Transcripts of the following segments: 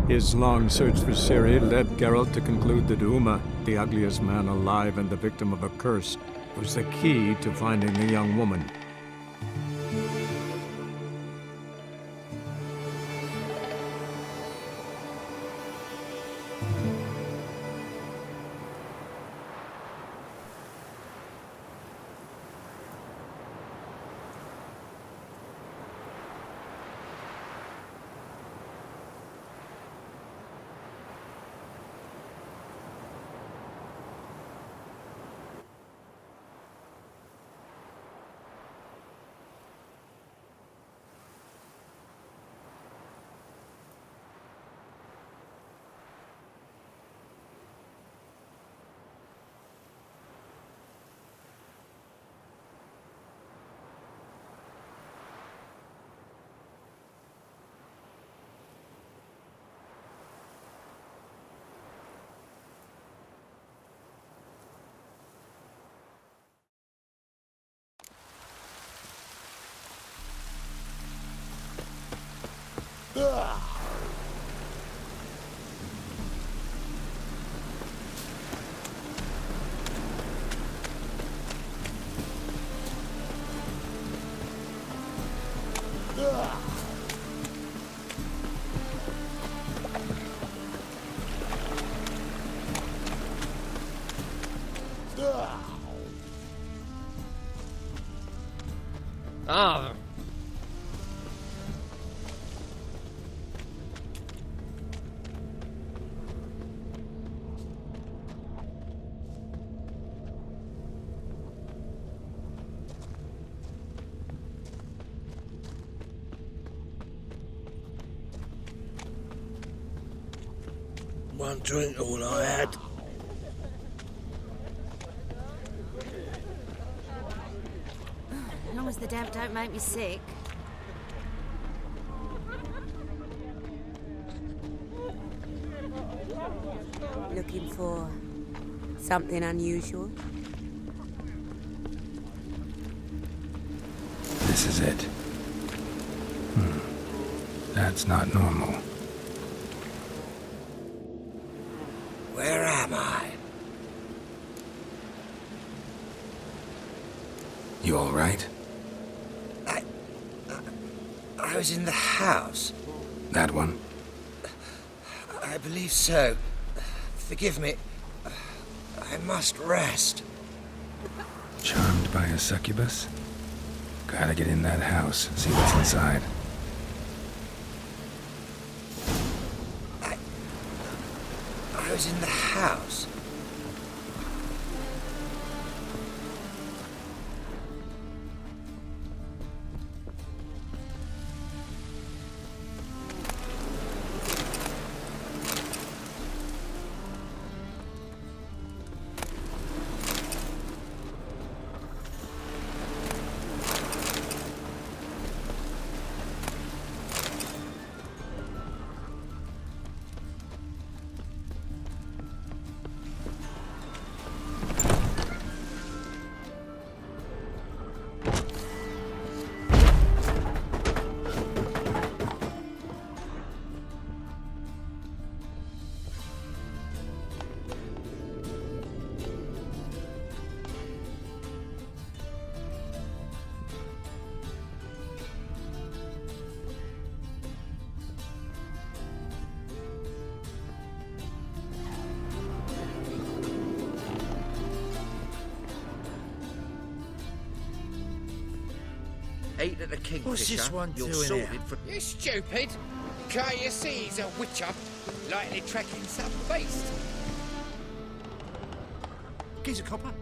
His long search for Ciri led Geralt to conclude that Uma, the ugliest man alive and the victim of a curse, was the key to finding the young woman. Ah. One drink all I had. As long as the damp don't make me sick. Looking for something unusual? This is it. That's not normal. Where am I? You all right? I was in the house. That one? I believe so. Forgive me. I must rest. Charmed by a succubus? Gotta get in that house, see what's inside. I was in the house. Eight at the Kingfisher. What's this one You're doing sorted here? for... You stupid! Can't you see he's a witcher? Likely tracking some beast. Gives a copper.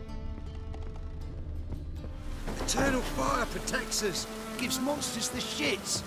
Eternal fire protects us. Gives monsters the shits.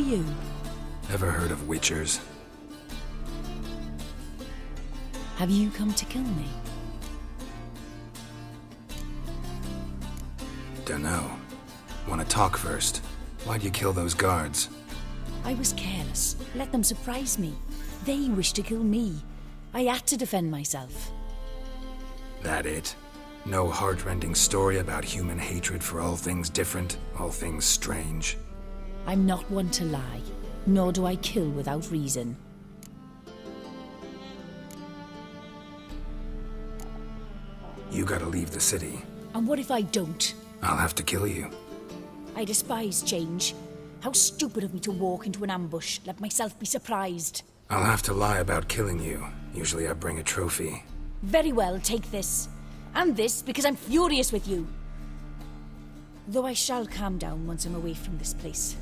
you? Ever heard of witchers? Have you come to kill me? Dunno. Wanna talk first? Why'd you kill those guards? I was careless. Let them surprise me. They wished to kill me. I had to defend myself. That it? No heartrending story about human hatred for all things different, all things strange? I'm not one to lie, nor do I kill without reason. You gotta leave the city. And what if I don't? I'll have to kill you. I despise change. How stupid of me to walk into an ambush, let myself be surprised. I'll have to lie about killing you. Usually I bring a trophy. Very well, take this. And this, because I'm furious with you. Though I shall calm down once I'm away from this place.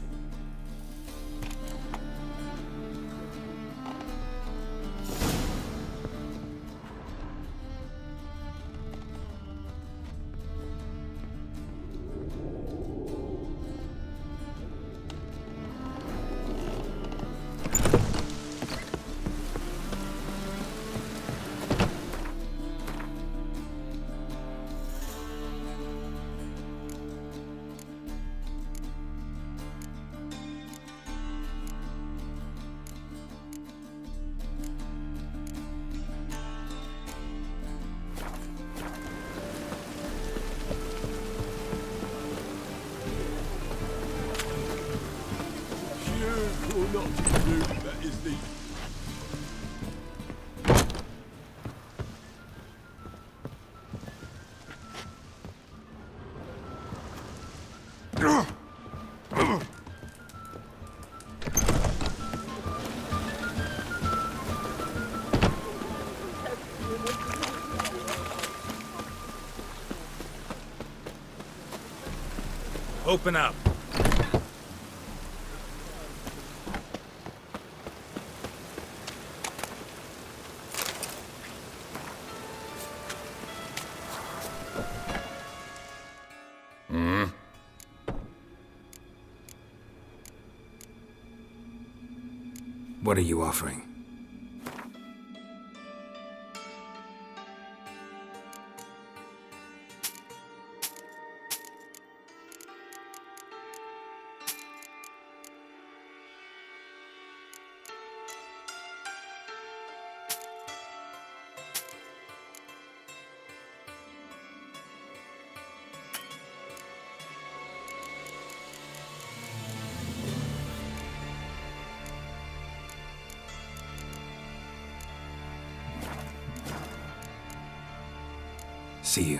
Open up. What are you offering? See you.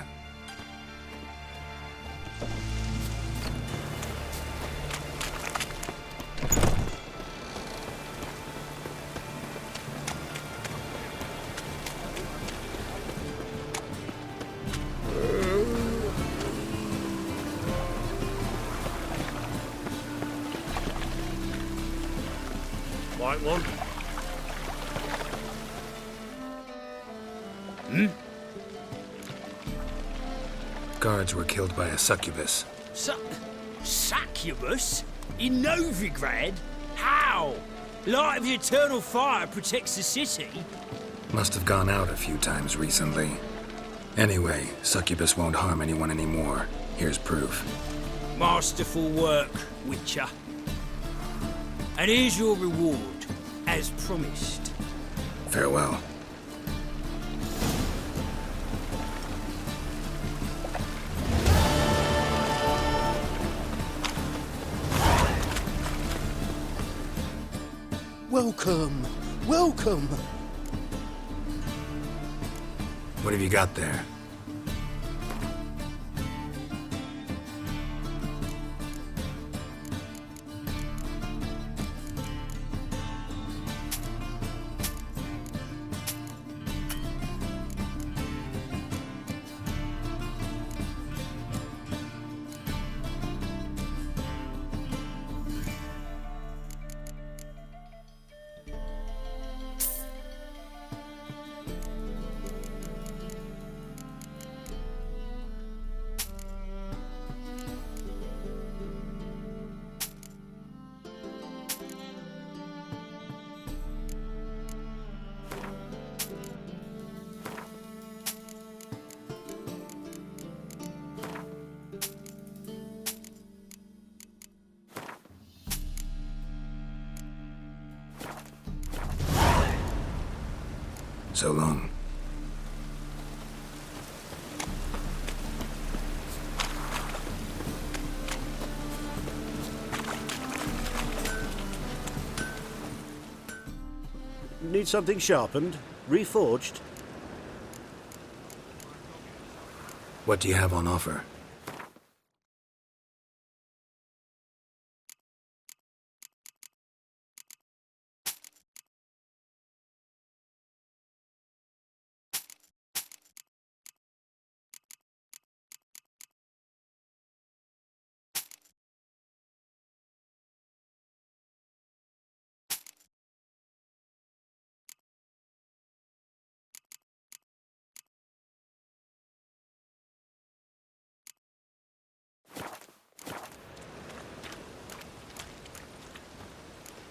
White one. Guards were killed by a succubus. Succubus? In Novigrad? How? Light of the eternal fire protects the city? Must have gone out a few times recently. Anyway, succubus won't harm anyone anymore. Here's proof. Masterful work, Witcher. And here's your reward, as promised. Farewell. Welcome, welcome. What have you got there? So long. Need something sharpened? Reforged? What do you have on offer?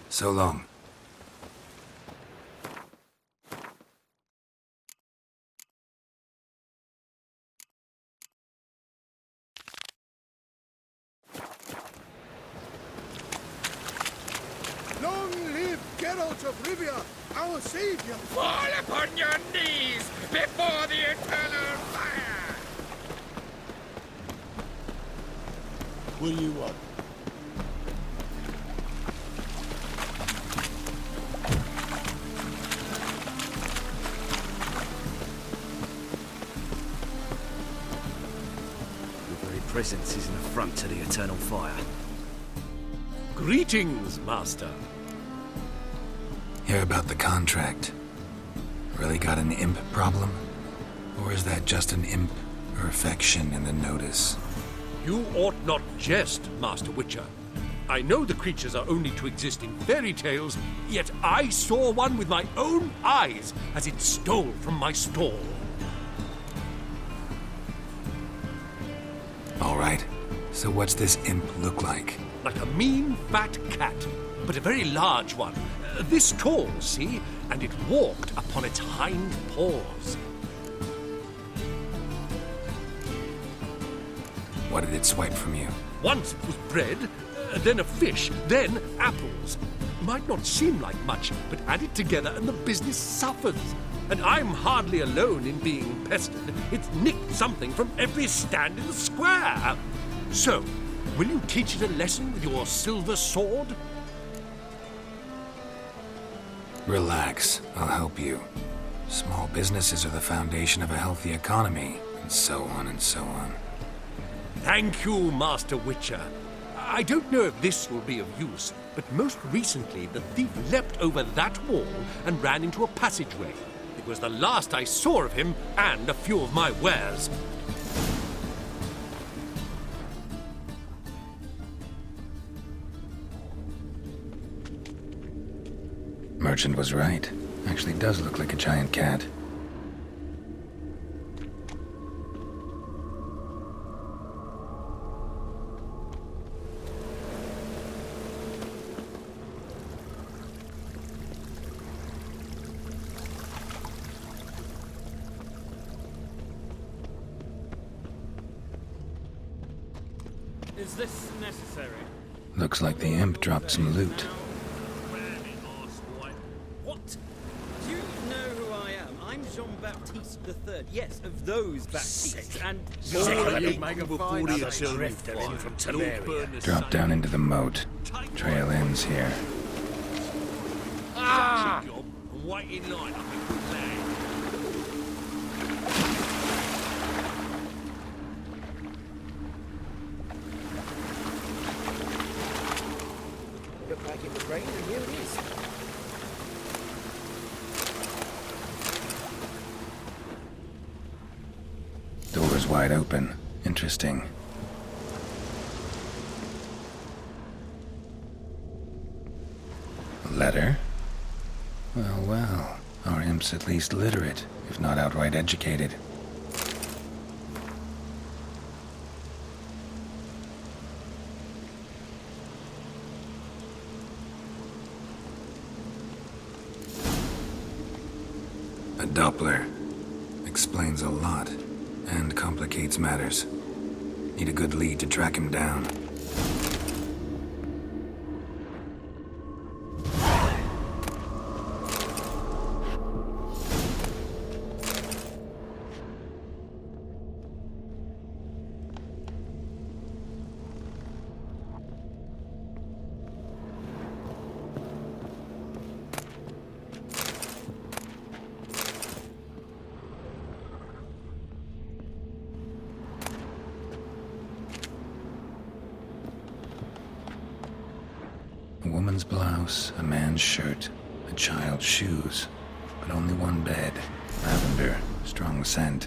So long. Long live Geralt of Rivia, our savior! Fall upon your knees before the eternal fire! What do you want? Your very presence is an affront to the eternal fire. Greetings, Master. Hear about the contract. Really got an imp problem? Or is that just an imp or affection in the notice? You ought not jest, Master Witcher. I know the creatures are only to exist in fairy tales, yet I saw one with my own eyes as it stole from my stall. All right. So what's this imp look like? Like a mean, fat cat, but a very large one. This tall, see? And it walked upon its hind paws. What did it swipe from you? Once it was bread, then a fish, then apples. Might not seem like much, but add it together and the business suffers. And I'm hardly alone in being pestered. It's nicked something from every stand in the square. So, will you teach it a lesson with your silver sword? Relax, I'll help you. Small businesses are the foundation of a healthy economy, and so on and so on. Thank you, Master Witcher. I don't know if this will be of use, but most recently the thief leapt over that wall and ran into a passageway. It was the last I saw of him and a few of my wares. Merchant was right. Actually does look like a giant cat. Is this necessary? Looks like the imp dropped some loot. What? Do you know who I am? I'm Jean-Baptiste III. Yes, of those Baptistes. And Drop down into the moat. Trail ends here. Ah! Wait in line, I'm a good lad. Looked like it would rain, and here it is. Door's wide open. Interesting. A letter? Well, well. Our imp's at least literate, if not outright educated. A Doppler. Explains a lot, and complicates matters. Need a good lead to track him down. woman's blouse, a man's shirt, a child's shoes, but only one bed. Lavender, strong scent,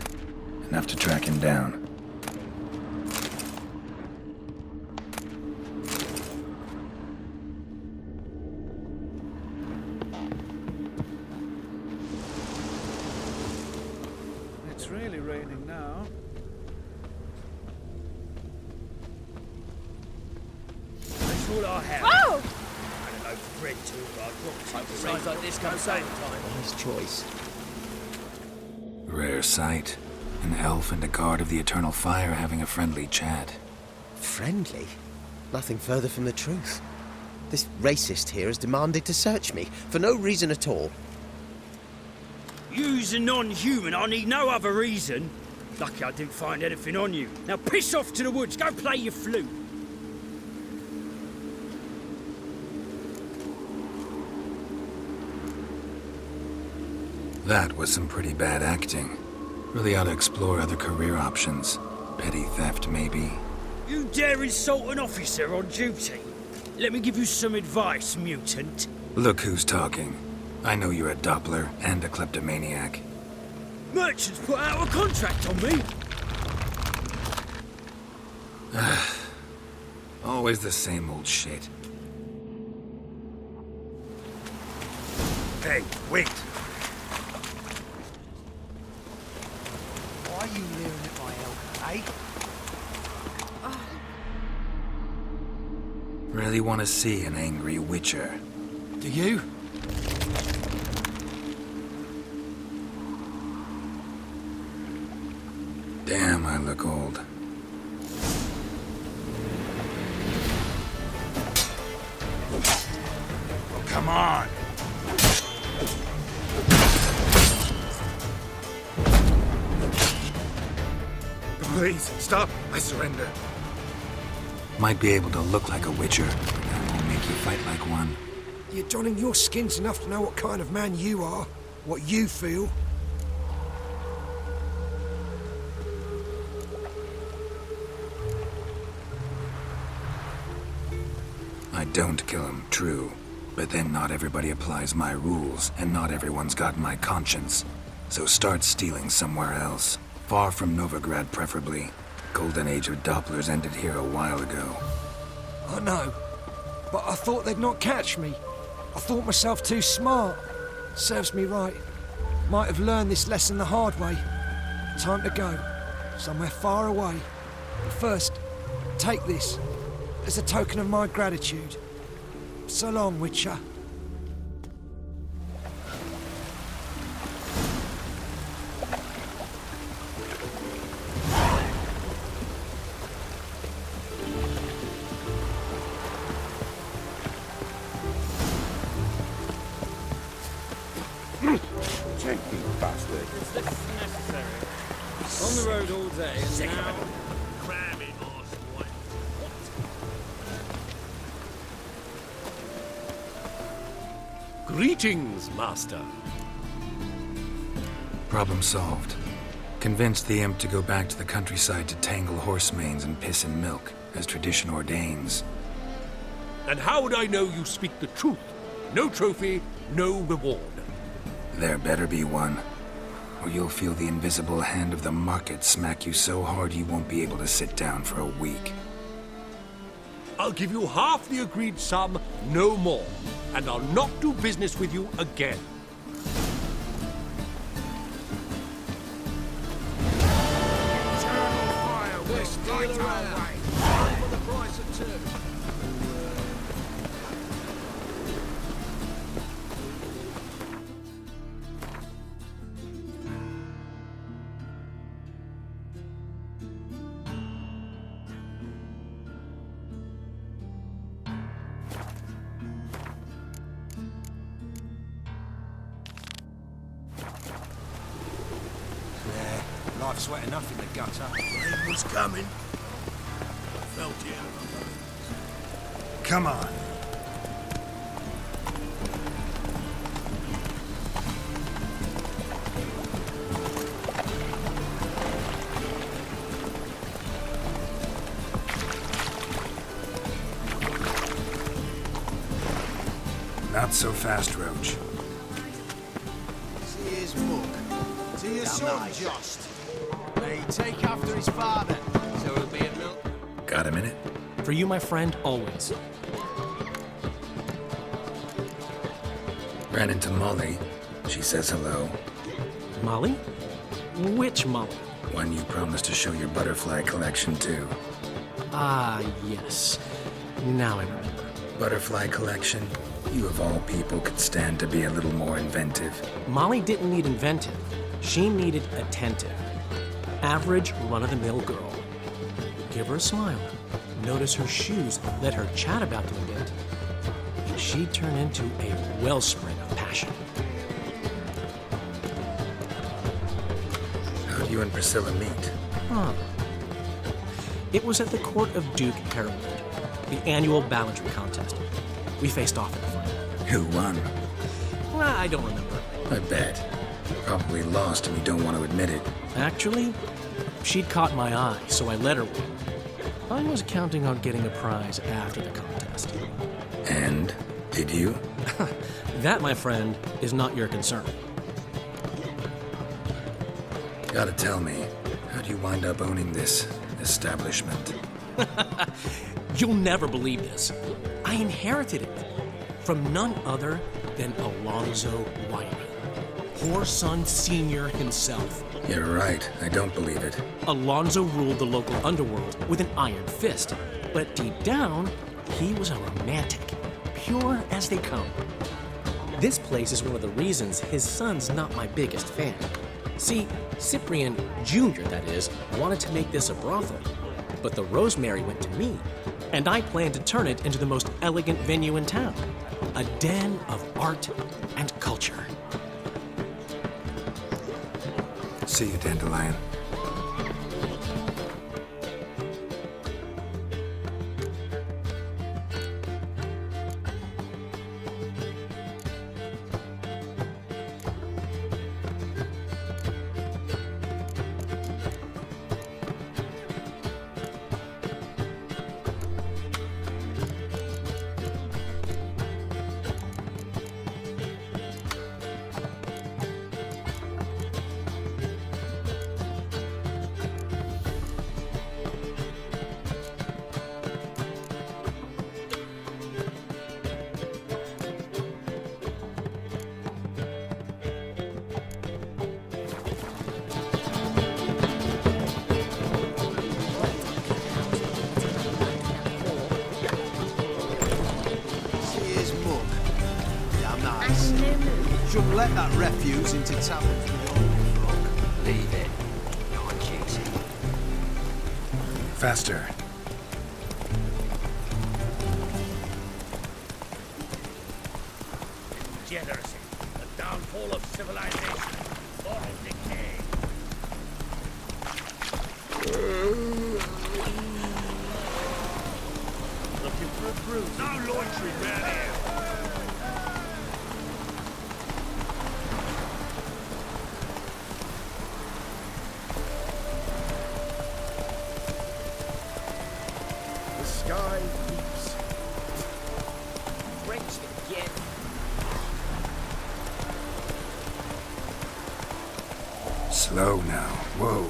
enough to track him down. It's really raining now. That's all I have. Oh! And a loaf of bread too, but I brought it. Sounds like this comes same time. Nice choice. Rare sight. An elf and a guard of the Eternal Fire having a friendly chat. Friendly? Nothing further from the truth. This racist here has demanded to search me, for no reason at all. You's a non-human, I need no other reason. Lucky I didn't find anything on you. Now piss off to the woods, go play your flute. That was some pretty bad acting. Really ought to explore other career options. Petty theft, maybe. You dare insult an officer on duty? Let me give you some advice, mutant. Look who's talking. I know you're a Doppler and a kleptomaniac. Merchants put out a contract on me. Always the same old shit. Hey, wait. Why are you leering at my elk, eh? Really want to see an angry witcher. Do you? Damn, I look old. Oh, come on. Please, stop. I surrender. Might be able to look like a witcher, but that won't make you fight like one. You're donning your skins enough to know what kind of man you are, what you feel. I don't kill him, true. But then not everybody applies my rules, and not everyone's got my conscience. So start stealing somewhere else. Far from Novigrad, preferably. Golden age of Dopplers ended here a while ago. I know, but I thought they'd not catch me. I thought myself too smart. Serves me right. Might have learned this lesson the hard way. Time to go. Somewhere far away. But first, take this. As a token of my gratitude. So long, Witcher. On the road all day, and now... Greetings, Master. Problem solved. Convinced the imp to go back to the countryside to tangle horse manes and piss in milk, as tradition ordains. And how would I know you speak the truth? No trophy, no reward. There better be one. Or you'll feel the invisible hand of the market smack you so hard you won't be able to sit down for a week. I'll give you half the agreed sum, no more. And I'll not do business with you again. Eternal fire, we're straight our way. For the price of two. Life's wet enough in the gutter. Rain was coming. I felt it. Come on. Not so fast, Roach. See his mug. See your son, Jost. May he take after his father, so he'll be a little... Got a minute? For you, my friend, always. Ran into Molly. She says hello. Molly? Which Molly? One you promised to show your butterfly collection to. Ah, yes. Now I remember. Butterfly collection? You of all people could stand to be a little more inventive. Molly didn't need inventive. She needed attentive. Average, run-of-the-mill girl. Give her a smile. Notice her shoes. Let her chat about them a bit. And she'd turn into a wellspring of passion. How'd you and Priscilla meet? Huh. It was at the court of Duke Harold, the annual balladry contest. We faced off in the final. Who won? Well, I don't remember. I bet. Probably lost and you don't want to admit it. Actually, she'd caught my eye, so I let her win. I was counting on getting a prize after the contest. And? Did you? That, my friend, is not your concern. Gotta tell me, how'd you wind up owning this establishment? You'll never believe this. I inherited it from none other than Alonzo Whiting, Whoreson Sr. himself. You're right, I don't believe it. Alonzo ruled the local underworld with an iron fist, but deep down, he was a romantic, pure as they come. This place is one of the reasons his son's not my biggest fan. See, Cyprian Jr., that is, wanted to make this a brothel, but the Rosemary went to me, and I planned to turn it into the most elegant venue in town, a den of art and culture. See you, Dandelion. Shouldn't let that refuse into taverns with the old folk. Leave it. Not accusing. Faster. Degeneracy, the downfall of civilization, moral decay. Looking for a bruise. No loitering round here. Sky leaps. Wrenched again. Slow now. Whoa.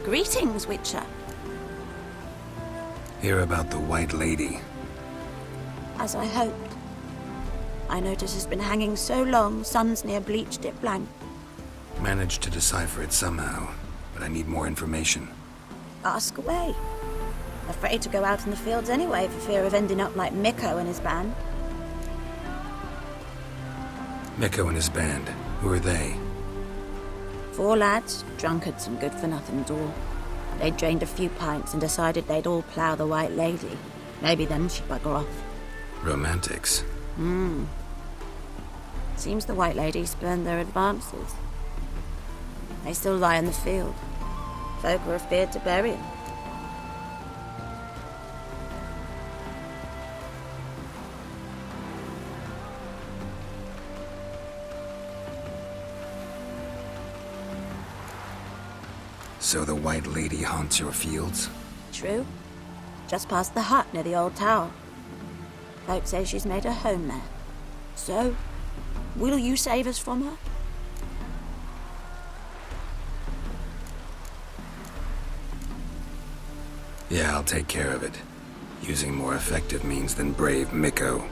Greetings, Witcher. Hear about the White Lady. As I hoped. I notice it's been hanging so long, sun's near bleached it blank. Managed to decipher it somehow, but I need more information. Ask away. Afraid to go out in the fields anyway for fear of ending up like Mikko and his band. Mikko and his band. Who are they? 4 lads, drunkards and good-for-nothings all. They'd drained a few pints and decided they'd all plough the White Lady. Maybe then she'd bugger off. Romantics. Seems the White Lady spurned their advances. They still lie in the field. Folk are afeard to bury them. So the White Lady haunts your fields? True. just past the hut near the old tower. Folk say she's made her home there. So, will you save us from her? Yeah, I'll take care of it. Using more effective means than brave Miko.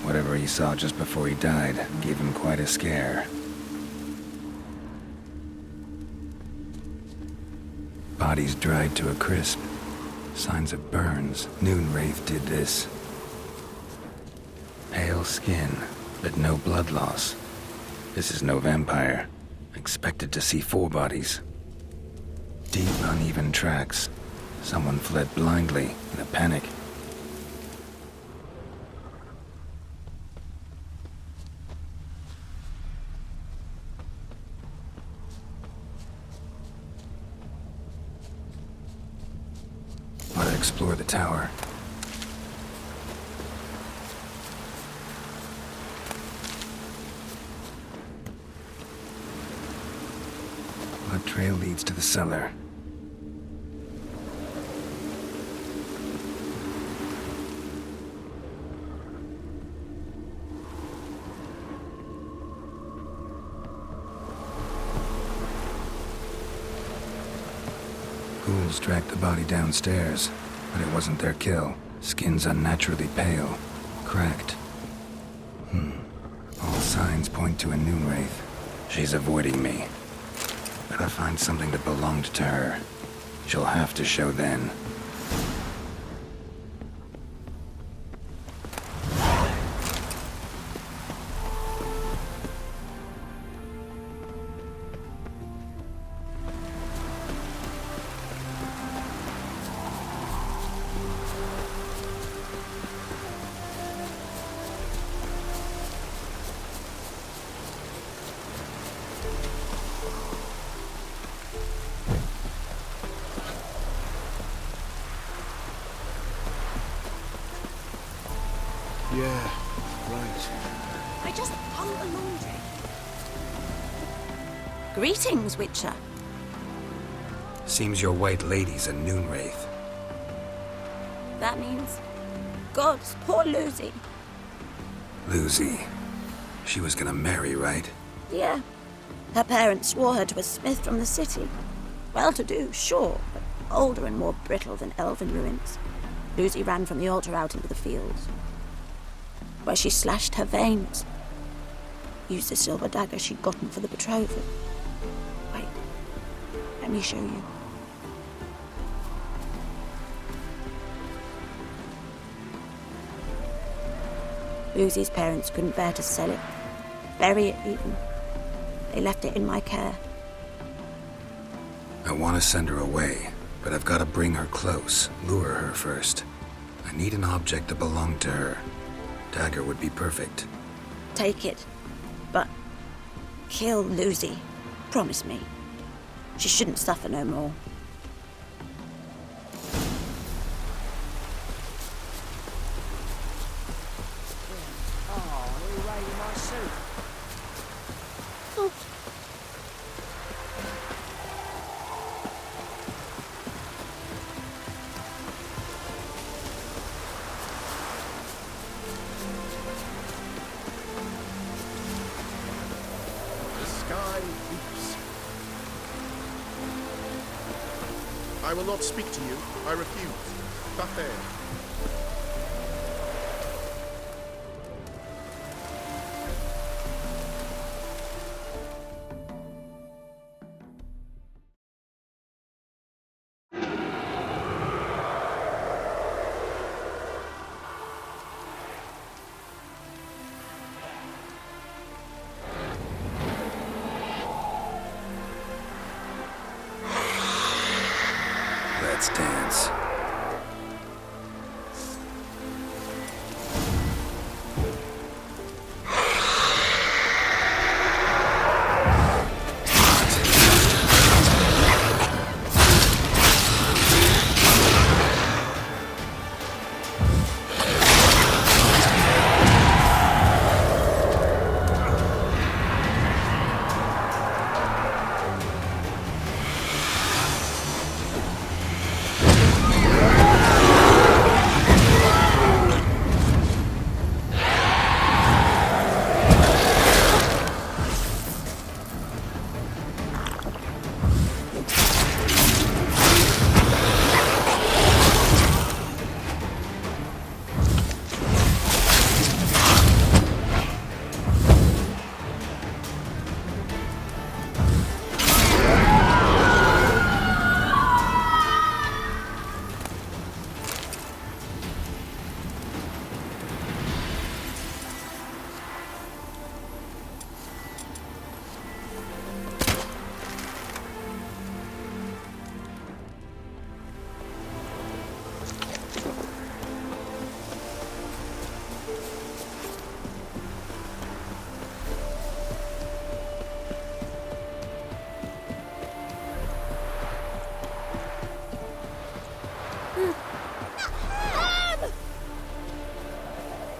Whatever he saw just before he died gave him quite a scare. Bodies dried to a crisp. Signs of burns. Noonwraith did this. Pale skin, but no blood loss. This is no vampire. Expected to see 4 bodies. Deep, uneven tracks. Someone fled blindly in a panic. Explore the tower. Blood trail leads to the cellar. Ghouls dragged the body downstairs. But it wasn't their kill. Skin's unnaturally pale. Cracked. All signs point to a Noonwraith. She's avoiding me. Gotta find something that belonged to her. She'll have to show then. Yeah, right. I just hung the laundry. Greetings, Witcher. Seems your white lady's a Noonwraith. That means... Gods, poor Lucy. Lucy. She was gonna marry, right? Yeah. Her parents swore her to a smith from the city. Well-to-do, sure, but older and more brittle than elven ruins. Lucy ran from the altar out into the fields, where she slashed her veins. Used the silver dagger she'd gotten for the betrothal. Wait, let me show you. Lucy's parents couldn't bear to sell it, bury it even. They left it in my care. I want to send her away, but I've got to bring her close, lure her first. I need an object that belonged to her. Dagger would be perfect. Take it, but kill Lucy. Promise me. She shouldn't suffer no more. I will not speak to you. I refuse. Parfait.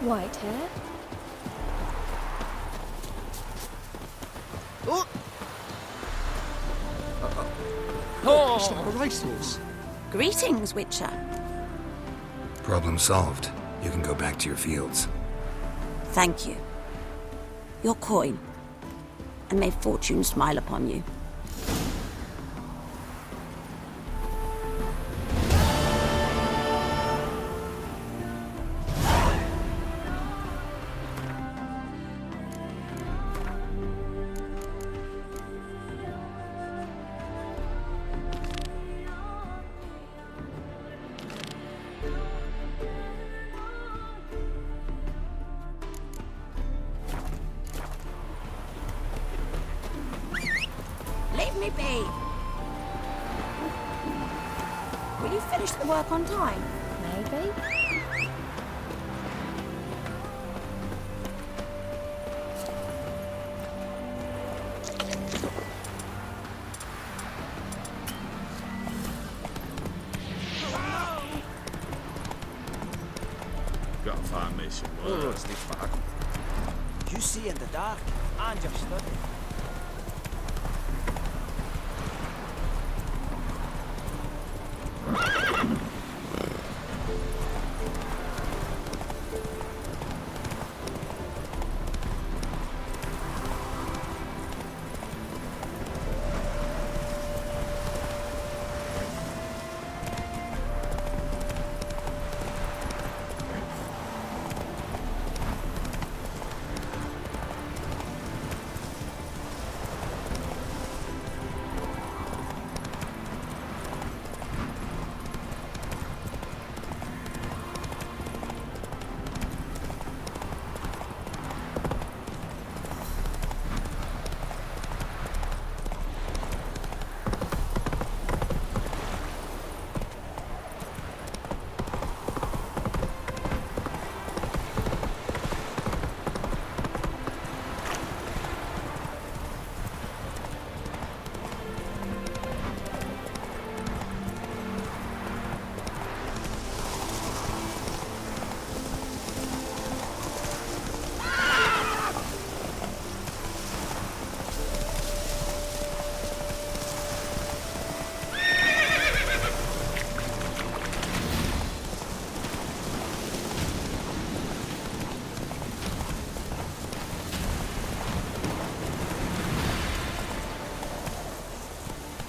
White hair? Oh! Oh, it's like a racehorse. Greetings, Witcher. Problem solved. You can go back to your fields. Thank you. Your coin. And may fortune smile upon you. Leave me be. Will you finish the work on time? Maybe. Gotta find me some work. You see in the dark, and you're studying.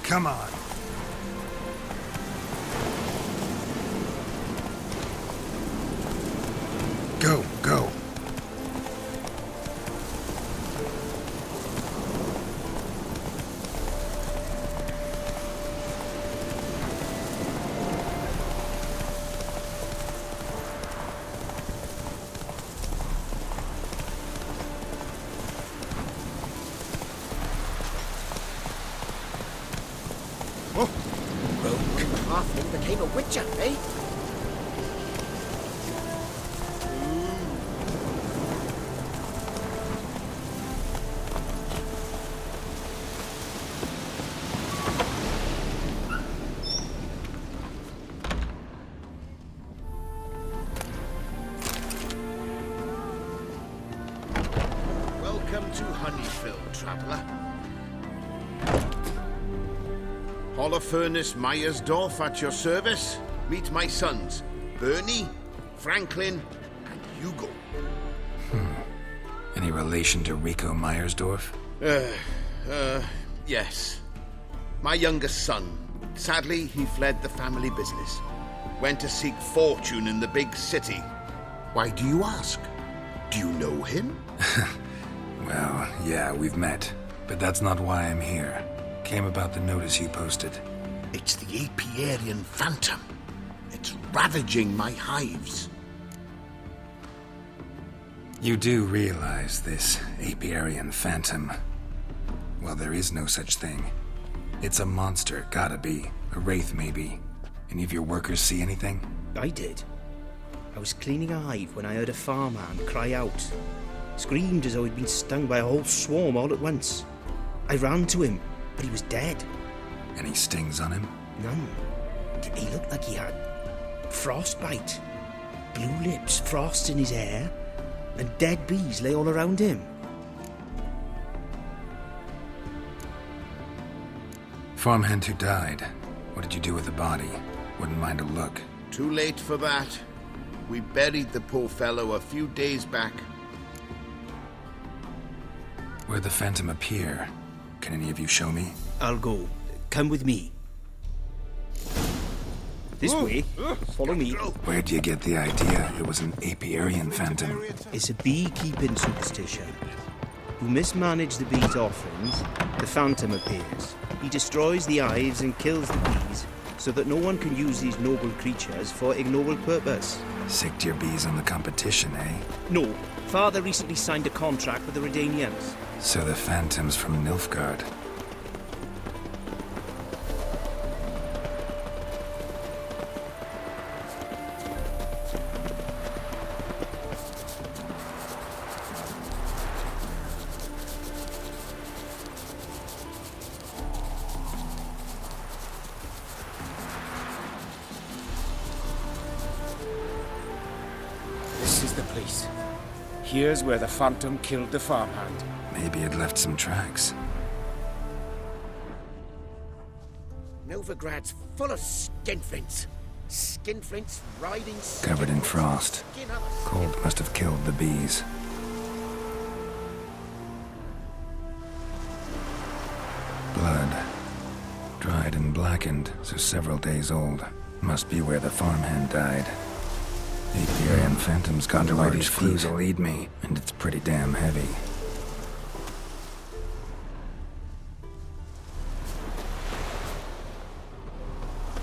Come on. Go, go. Halfling became a witcher, eh? Welcome to Honeyfield, traveller. Holofernes Myersdorf at your service. Meet my sons, Bernie, Franklin, and Hugo. Any relation to Rico Myersdorf? Yes. My youngest son. Sadly, he fled the family business. Went to seek fortune in the big city. Why do you ask? Do you know him? Well, yeah, we've met. But that's not why I'm here. Came about the notice you posted. It's the Apiarian Phantom. It's ravaging my hives. You do realize this Apiarian Phantom. Well, there is no such thing. It's a monster, gotta be. A wraith, maybe. Any of your workers see anything? I did. I was cleaning a hive when I heard a farmhand cry out. Screamed as though he'd been stung by a whole swarm all at once. I ran to him, but he was dead. Any stings on him? None. He looked like he had frostbite. Blue lips, frost in his hair, and dead bees lay all around him. Farmhand who died. What did you do with the body? Wouldn't mind a look. Too late for that. We buried the poor fellow a few days back. Where'd the Phantom appear? Can any of you show me? I'll go. Come with me. This way. Follow me. Where'd you get the idea it was an apiarian phantom? It's a beekeeping superstition. Who mismanage the bees' offerings, the Phantom appears. He destroys the hives and kills the bees, so that no one can use these noble creatures for ignoble purpose. Sicked your bees on the competition, eh? No. Father recently signed a contract with the Redanians. So the Phantom's from Nilfgaard. This is the place. Here's where the Phantom killed the farmhand. Maybe it left some tracks. Novigrad's full of skinflints. Skinflints riding... Covered in frost. Cold must have killed the bees. Blood. Dried and blackened, so several days old. Must be where the farmhand died. The Apiarian Phantom's got a large feet to lead me, and it's pretty damn heavy.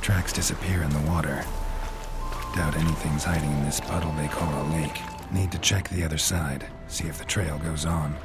Tracks disappear in the water. Doubt anything's hiding in this puddle they call a lake. Need to check the other side, see if the trail goes on.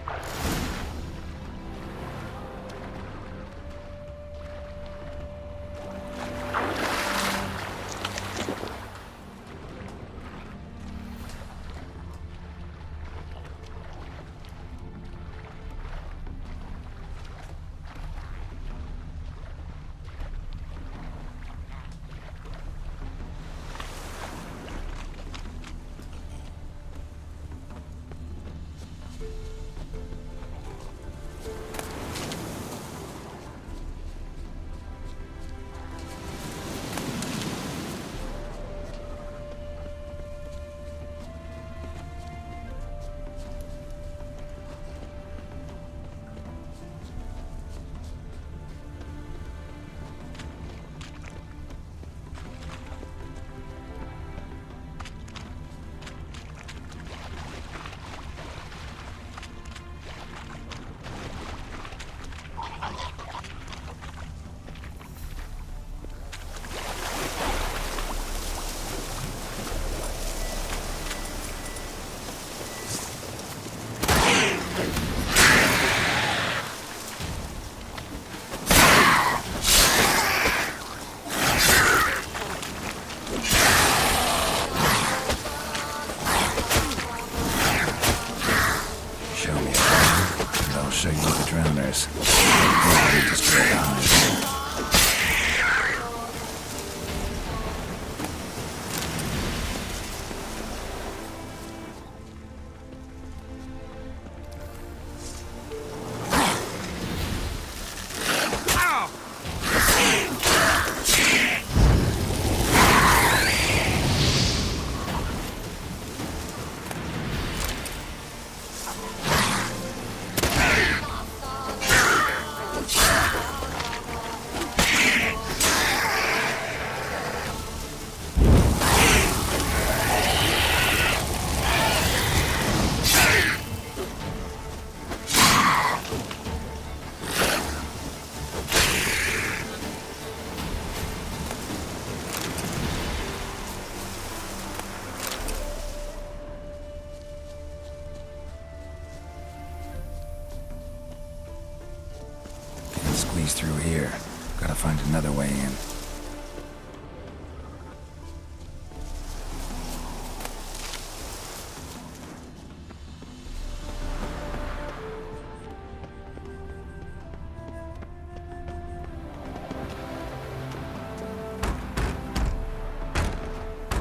Squeeze through here. Gotta find another way in.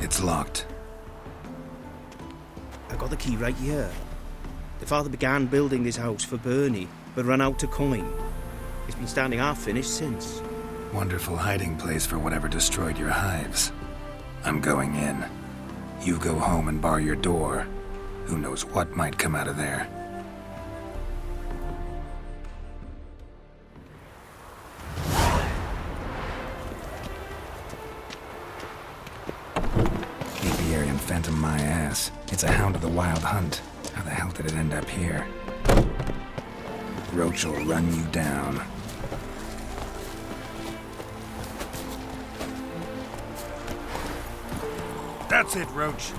It's locked. I got the key right here. The father began building this house for Bernie, but ran out of coin. It's been standing half finished since. Wonderful hiding place for whatever destroyed your hives. I'm going in. You go home and bar your door. Who knows what might come out of there. Apiarian Phantom my ass. It's a hound of the Wild Hunt. How the hell did it end up here? Roach will run you down. That's it, Roach.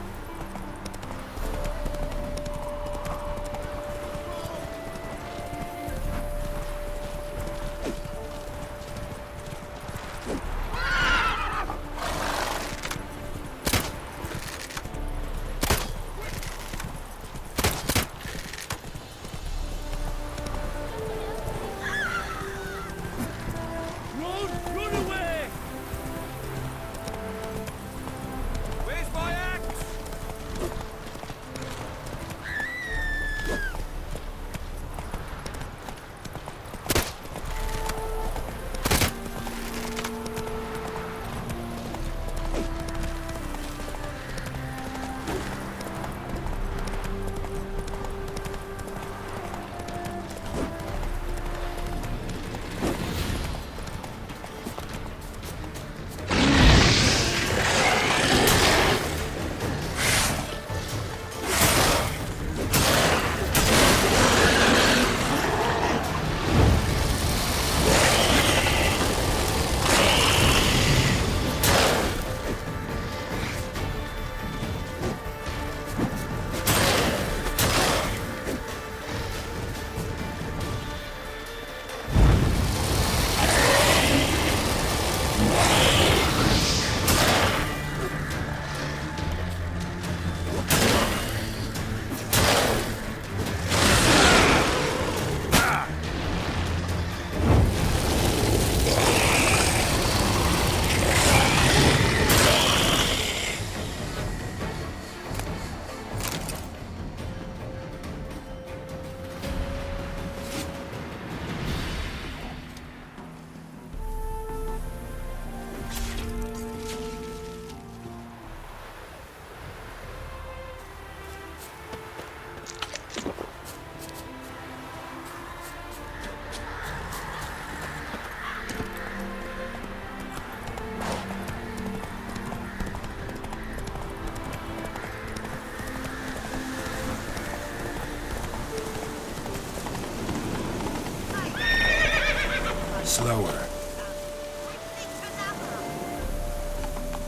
Slower.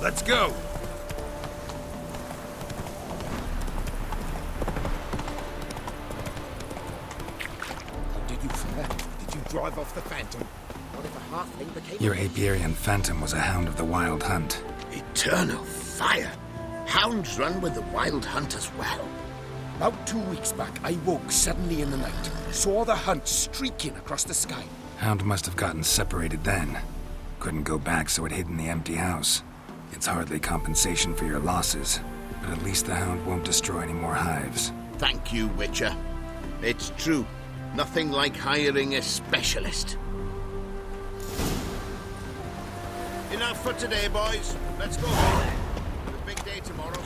Let's go. How did you fare? Did you drive off the Phantom? What if a halfling became... Your Apiarian Phantom was a hound of the Wild Hunt. Eternal fire! Hounds run with the Wild Hunt as well. About 2 weeks back, I woke suddenly in the night. Saw the hunt streaking across the sky. Hound must have gotten separated then. Couldn't go back, so it hid in the empty house. It's hardly compensation for your losses, but at least the hound won't destroy any more hives. Thank you, Witcher. It's true. Nothing like hiring a specialist. Enough for today, boys. Let's go home. It's a big day tomorrow.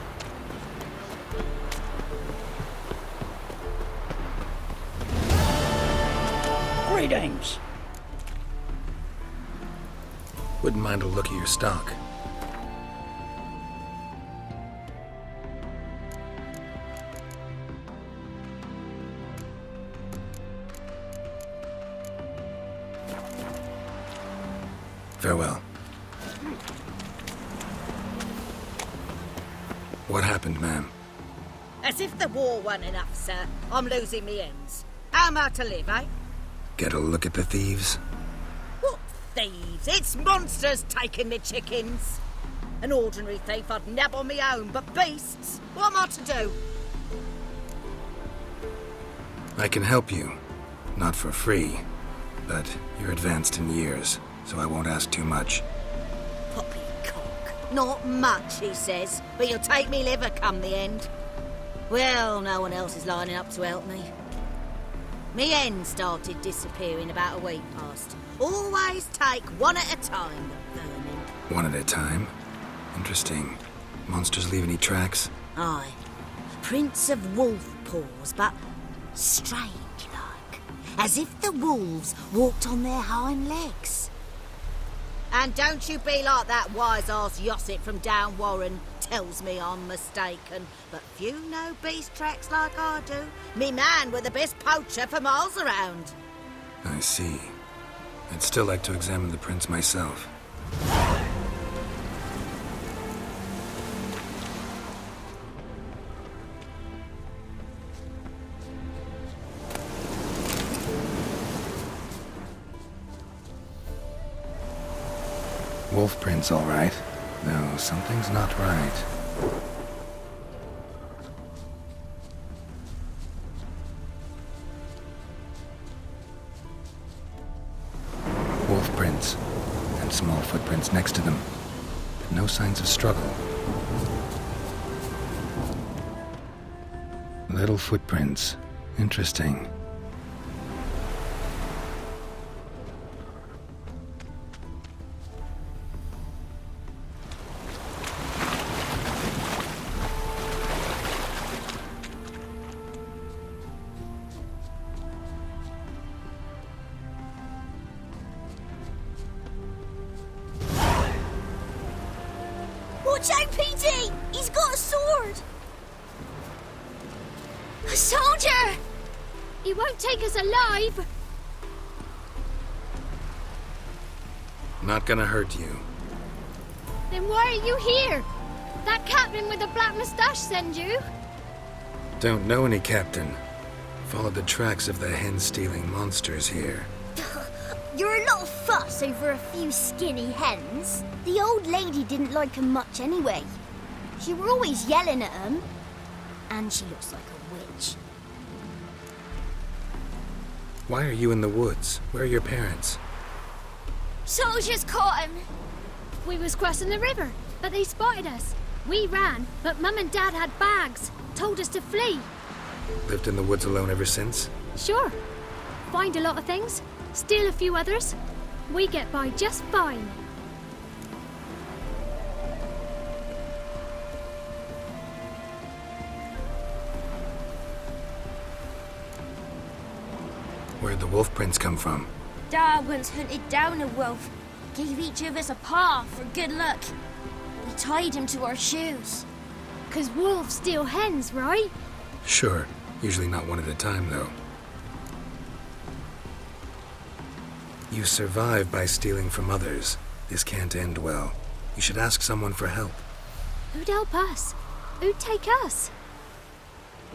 Greetings. Wouldn't mind a look at your stock. Farewell. What happened, ma'am? As if the war weren't enough, sir. I'm losing me ends. How am I to live, eh? Get a look at the thieves? What thieves? It's monsters taking me chickens. An ordinary thief I'd nab on my own, but beasts? What am I to do? I can help you. Not for free, but you're advanced in years, so I won't ask too much. Poppycock. Not much, he says, but you'll take me liver come the end. Well, no one else is lining up to help me. Me hen started disappearing about a week past. Always take one at a time, Vernon. One at a time? Interesting. Monsters leave any tracks? Aye. Prints of wolf paws, but strange like. As if the wolves walked on their hind legs. And don't you be like that wise-ass Yossit from down Warren. Tells me I'm mistaken, but few know beast tracks like I do. Me man were the best poacher for miles around. I see. I'd still like to examine the prints myself. Wolf prints, all right. No, something's not right. Wolf prints, and small footprints next to them, but no signs of struggle. Little footprints. Interesting. Watch out, Petey! He's got a sword! A soldier! He won't take us alive! Not gonna hurt you. Then why are you here? That captain with the black moustache send you? Don't know any captain. Followed the tracks of the hen-stealing monsters here. You're a lot of fuss over a few skinny hens. The old lady didn't like 'em much anyway. She were always yelling at 'em. And she looks like a witch. Why are you in the woods? Where are your parents? Soldiers caught him. We was crossing the river, but they spotted us. We ran, but Mum and Dad had bags. Told us to flee. Lived in the woods alone ever since? Sure. Find a lot of things. Steal a few others. We get by just fine. Where'd the wolf prints come from? Dad once hunted down a wolf. Gave each of us a paw for good luck. We tied him to our shoes. 'Cause wolves steal hens, right? Sure. Usually not one at a time, though. You survive by stealing from others. This can't end well. You should ask someone for help. Who'd help us? Who'd take us?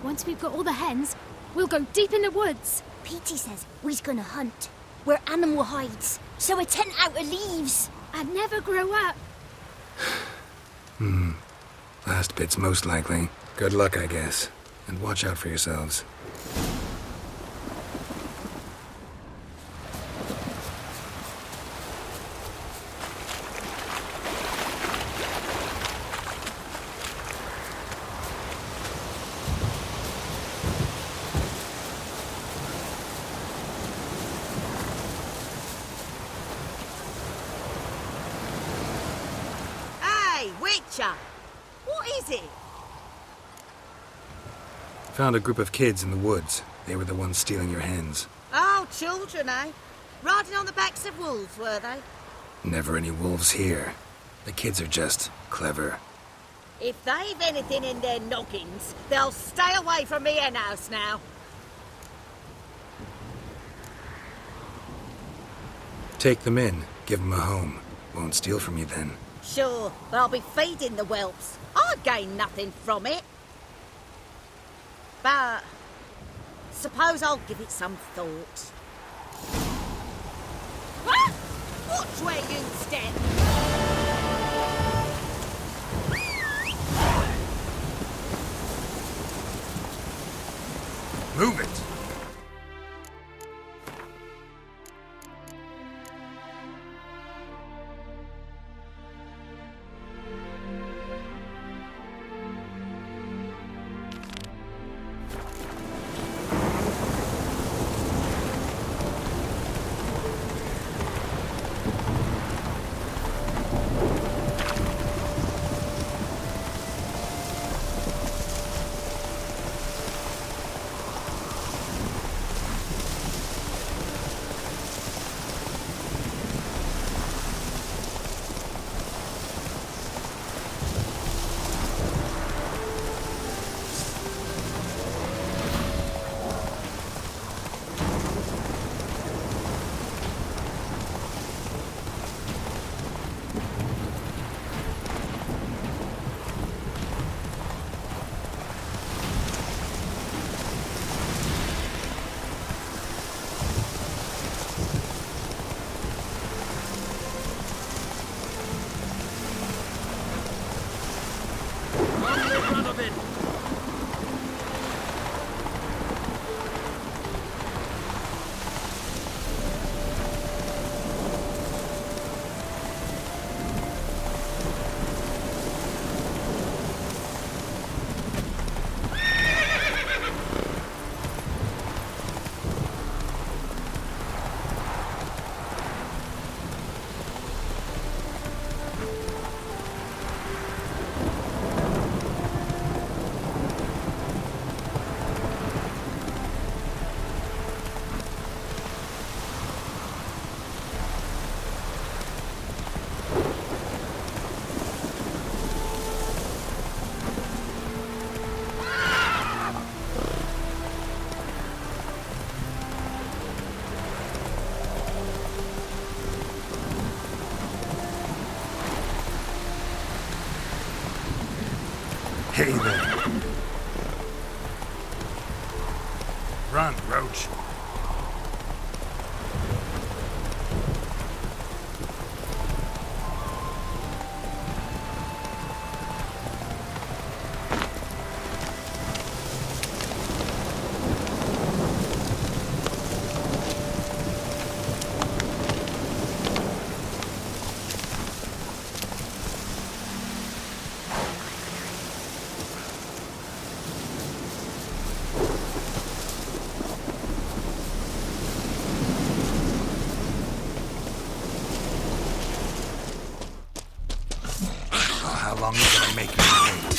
Once we've got all the hens, we'll go deep in the woods. Petey says we's gonna hunt. Where animal hides. So a tent out of leaves. I'd never grow up. Last bit's most likely. Good luck, I guess. And watch out for yourselves. Hey, Witcher! What is it? Found a group of kids in the woods. They were the ones stealing your hens. Oh, children, eh? Riding on the backs of wolves, were they? Never any wolves here. The kids are just clever. If they've anything in their noggins, they'll stay away from me hen house now. Take them in. Give them a home. Won't steal from you then. Sure, but I'll be feeding the whelps. I'd gain nothing from it. But suppose I'll give it some thought. Ah! Watch where you step. Move it! Hey there. Run, Roach. How long are you gonna make me wait?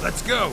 Let's go!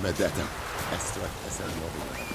Medetta. Esto es el móvil.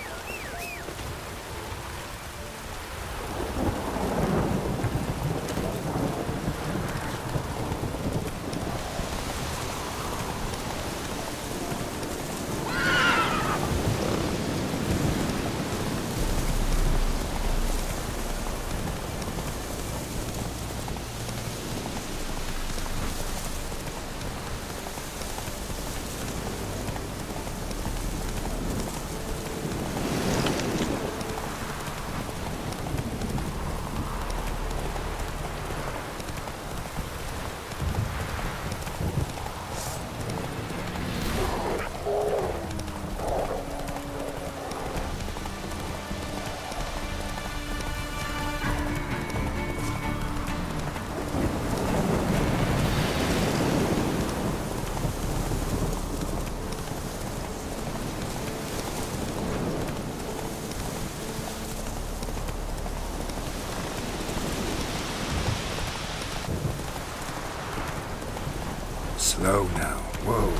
Slow now. Whoa.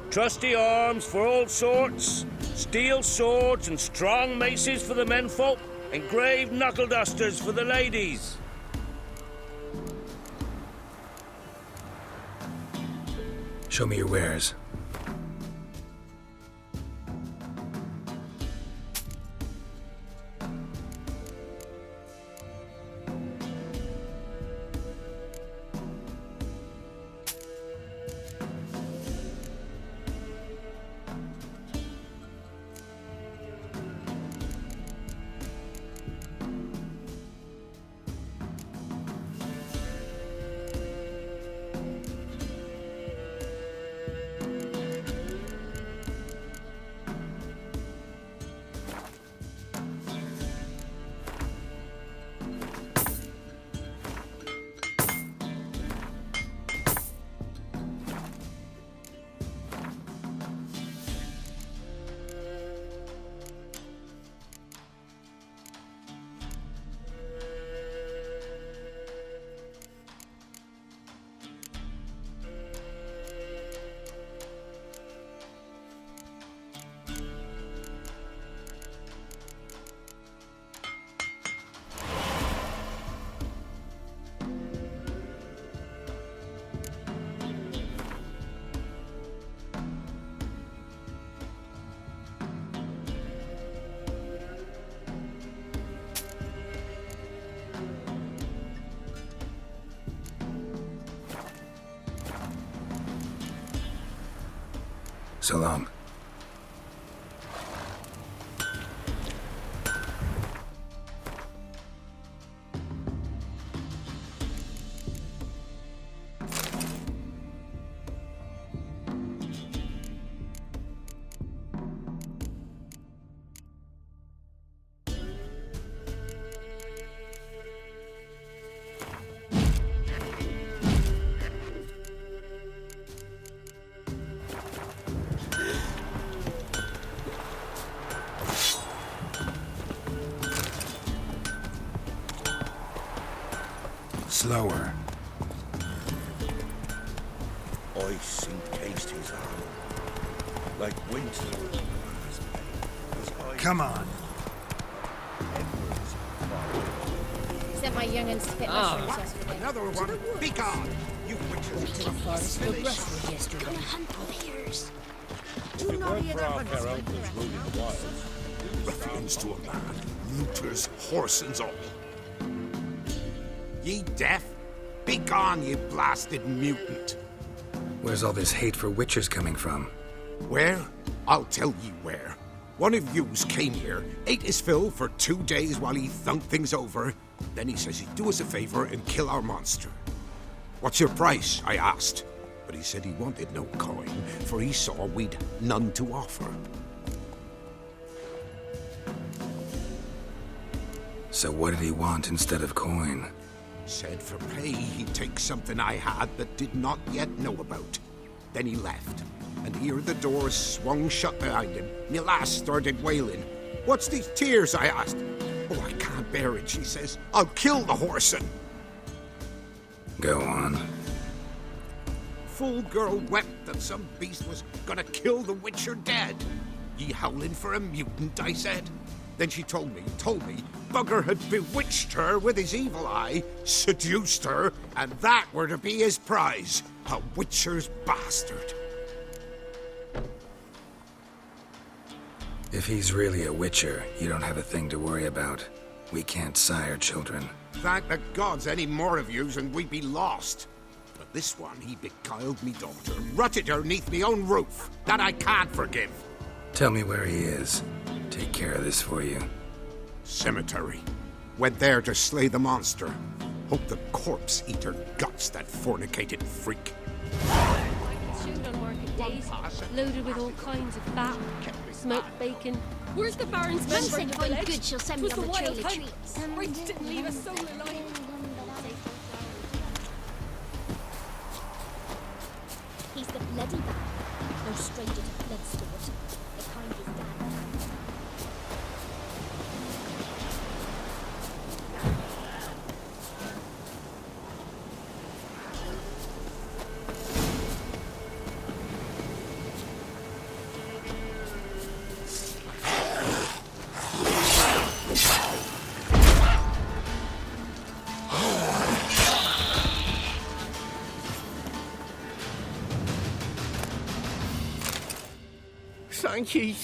Trusty arms for all sorts, steel swords and strong maces for the menfolk, engraved knuckle dusters for the ladies. Show me your wares. So long. Slower. Ice encased his arm, like winter. Come on. Sent my young'uns to pick mushrooms yesterday. Another one. Be gone. You witches. To the forest for brushwood yesterday. Gonna hunt bears. If it weren't for our fair uncles ruling the wilds, Ruffians to a man, looters, horse and all. Ye deaf? Be gone, you blasted mutant. Where's all this hate for witchers coming from? Where? I'll tell ye where. One of yous came here, ate his fill for 2 days while he thunked things over. Then he says he'd do us a favor and kill our monster. What's your price? I asked. But he said he wanted no coin, for he saw we'd none to offer. So what did he want instead of coin? Said for pay he'd take something I had that did not yet know about. Then he left, and here the doors swung shut behind him. Me lass started wailing. "What's these tears?" I asked. "Oh, I can't bear it," she says. "I'll kill the whoreson." Go on. Fool girl wept that some beast was gonna kill the Witcher dead. "Ye howling for a mutant," I said. Then she told me, bugger had bewitched her with his evil eye, seduced her, and that were to be his prize. A Witcher's bastard. If he's really a Witcher, you don't have a thing to worry about. We can't sire children. Thank the gods any more of yous and we'd be lost. But this one, he beguiled me daughter, rutted her neath me own roof. That I can't forgive. Tell me where he is. Take care of this for you. Cemetery. Went there to slay the monster. Hope the corpse eater guts that fornicated freak. Shoot on market days, loaded with all kinds of fat, smoked bacon. Where's the Baron's Mum member said in the fine village? good she'll send me Twas on the the trail wild of hunt. treats. Right, didn't leave a soul alive. He's the bloody Baron. No stranger to blood sport. The kind his dad.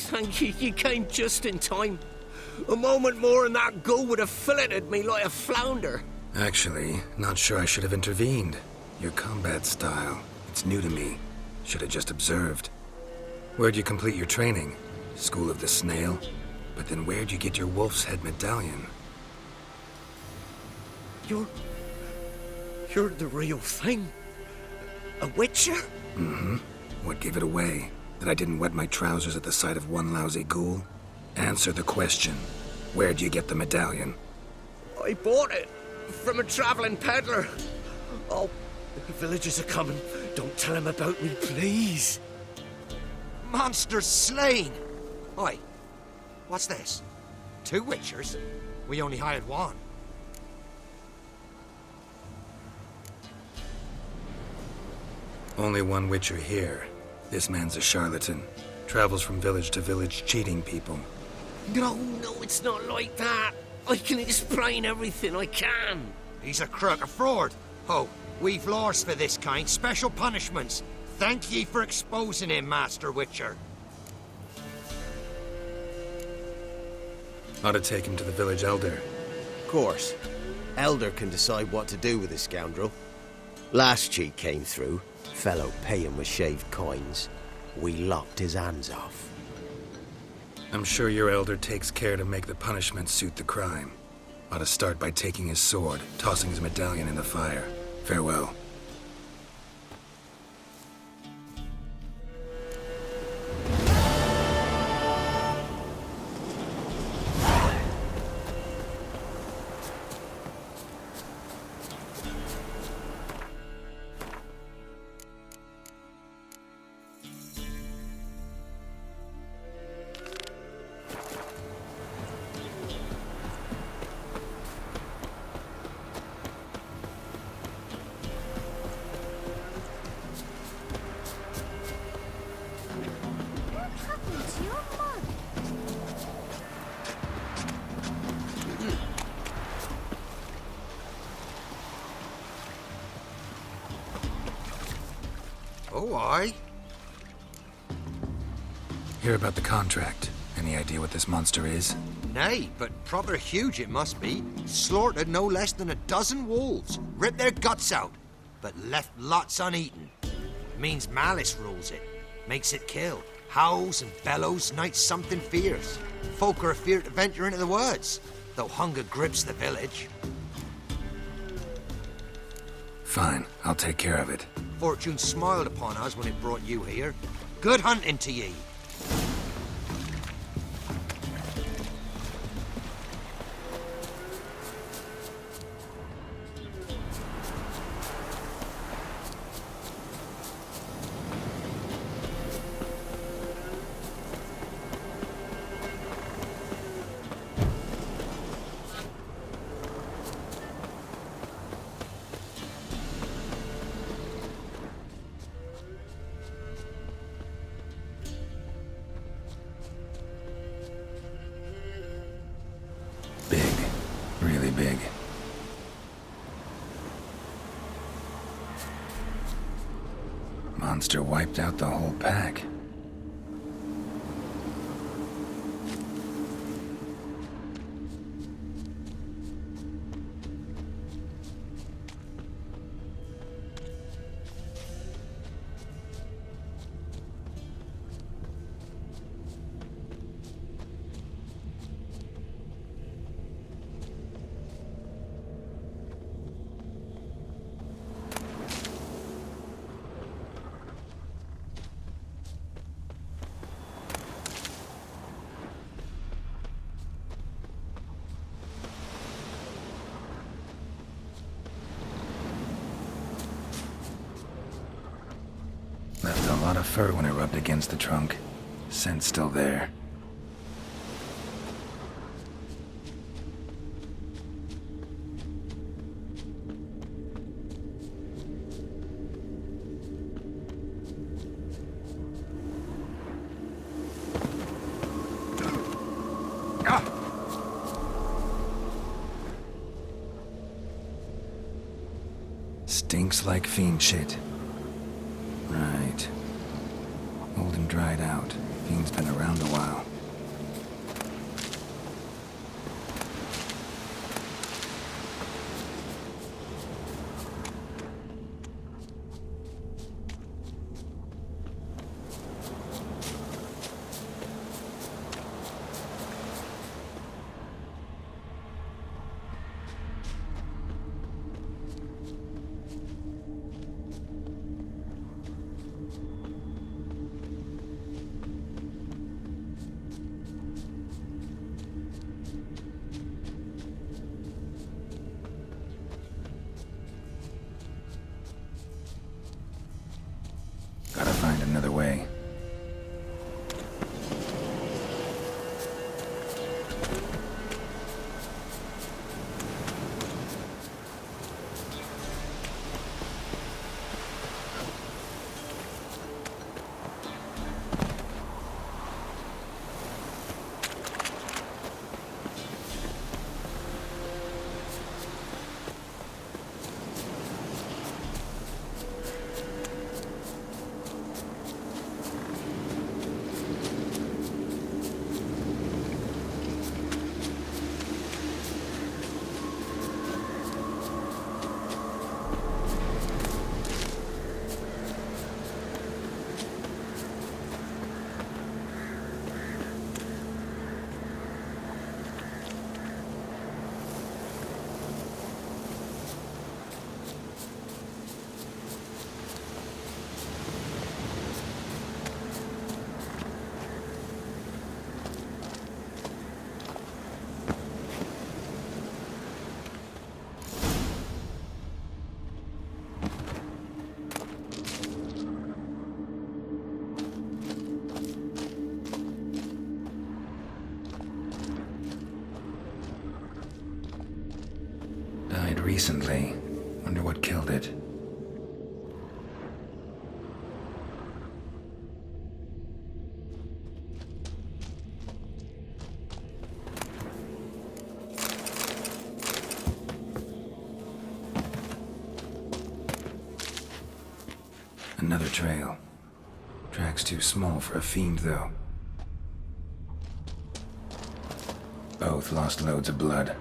Thank you, you came just in time. A moment more and that gull would have filleted me like a flounder. Actually, not sure I should have intervened. Your combat style, it's new to me. Should have just observed. Where'd you complete your training? School of the Snail? But then where'd you get your wolf's head medallion? You're the real thing? A Witcher? Mm-hmm. What gave it away? That I didn't wet my trousers at the sight of one lousy ghoul? Answer the question. Where'd you get the medallion? I bought it from a traveling peddler. Oh, the villagers are coming. Don't tell them about me, please. Monster slain! Oi, what's this? 2 Witchers? We only hired one. Only one Witcher here. This man's a charlatan. Travels from village to village cheating people. No, it's not like that. I can explain everything, I can. He's a crook, a fraud. Oh, we've laws for this kind, special punishments. Thank ye for exposing him, Master Witcher. Ought to take him to the village elder. Of course. Elder can decide what to do with the scoundrel. Last cheat came through. Fellow pay him with shaved coins. We lopped his hands off. I'm sure your elder takes care to make the punishment suit the crime. Ought to start by taking his sword, tossing his medallion in the fire. Farewell. Oh, aye. Hear about the contract. Any idea what this monster is? Nay, but proper huge it must be. Slaughtered no less than 12 wolves. Ripped their guts out, but left lots uneaten. Means malice rules it. Makes it kill. Howls and bellows, nights something fierce. Folk are afeard to venture into the woods, though hunger grips the village. Fine, I'll take care of it. Fortune smiled upon us when it brought you here. Good hunting to ye. monster wiped out the whole pack. Left a lot of fur when it rubbed against the trunk. Scent's still there. Stinks like fiend shit. Right. Old and dried out. Fiend's been around a while. Gotta find another way. Died recently. Wonder what killed it. Another trail. Track's too small for a fiend, though. Both lost loads of blood.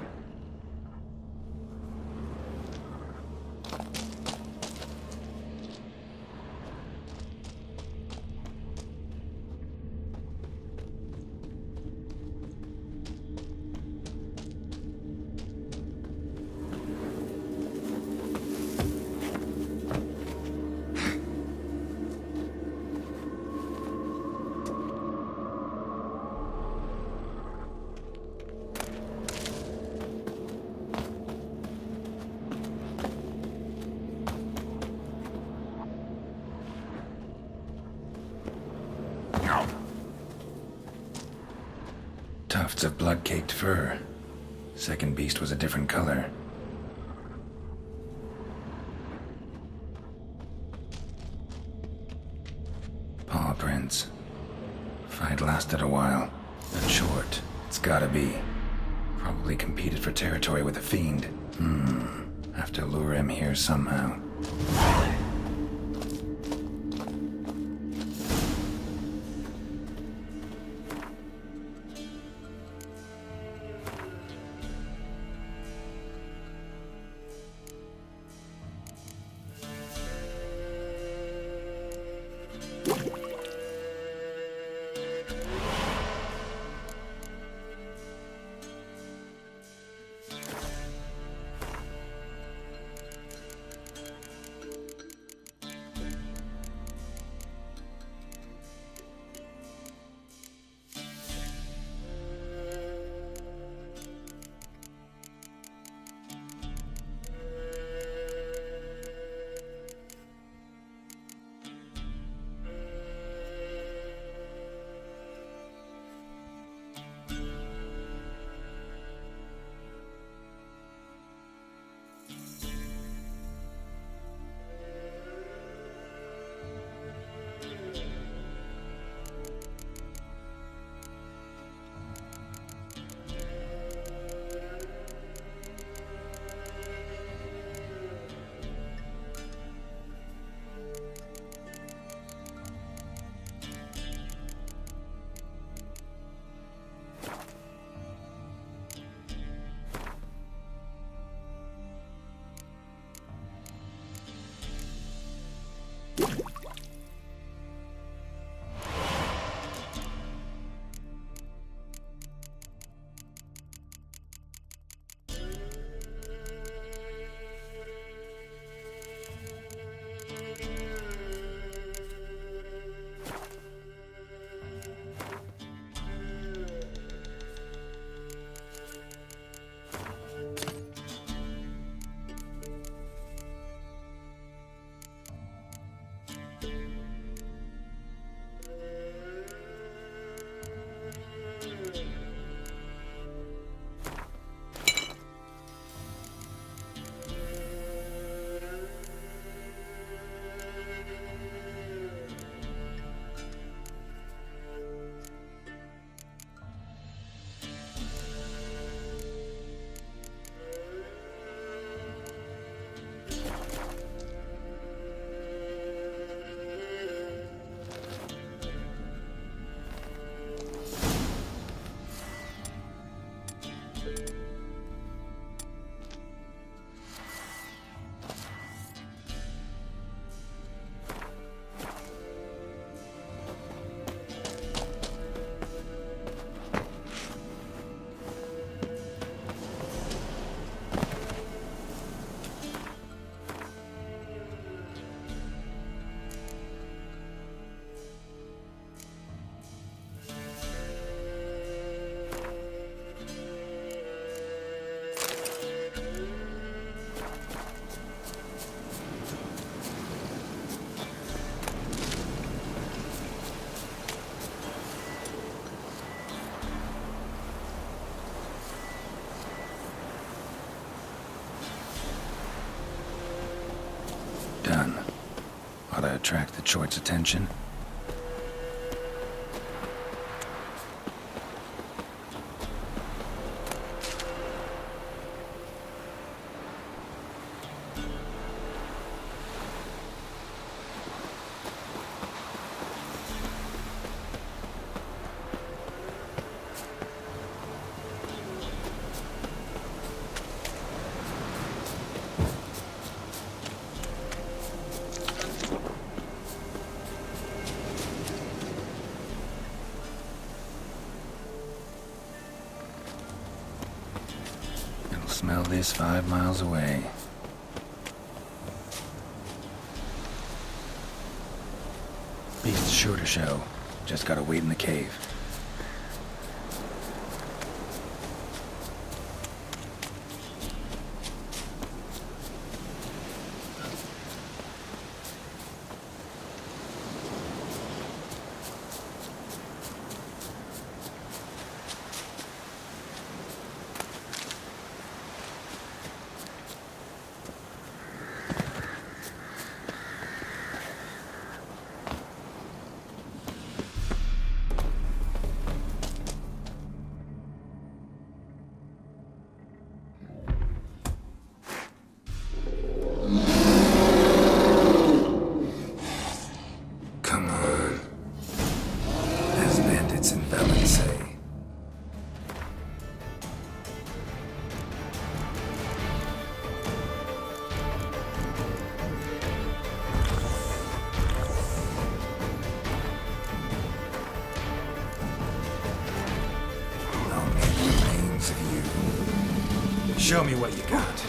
Tufts of blood-caked fur. Second beast was a different color. Paw prints. Fight lasted a while, but short. It's gotta be. Probably competed for territory with a fiend. Have to lure him here somehow. Ought to attract the Chort's attention. Smell this 5 miles away. Beast's sure to show. Just gotta wait in the cave. Show me what you got.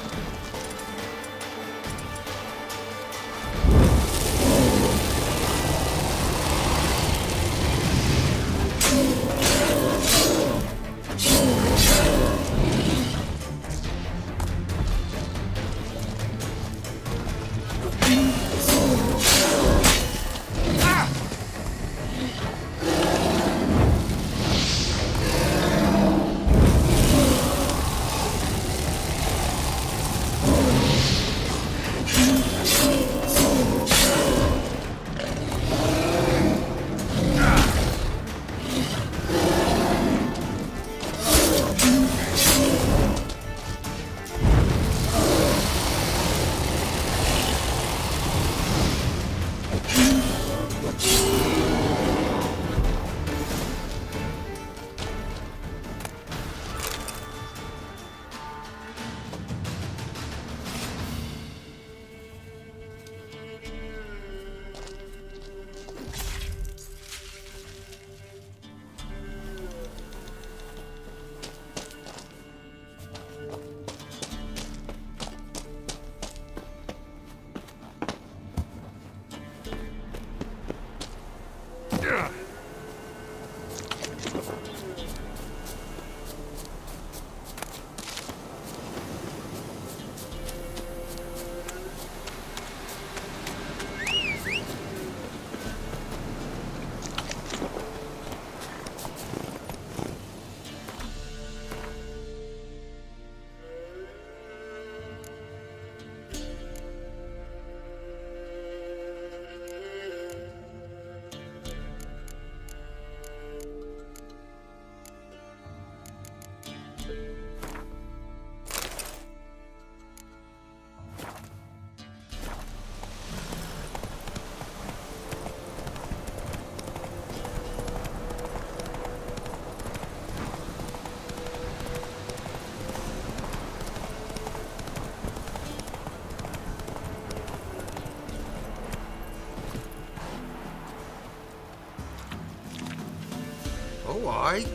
Oh, aye.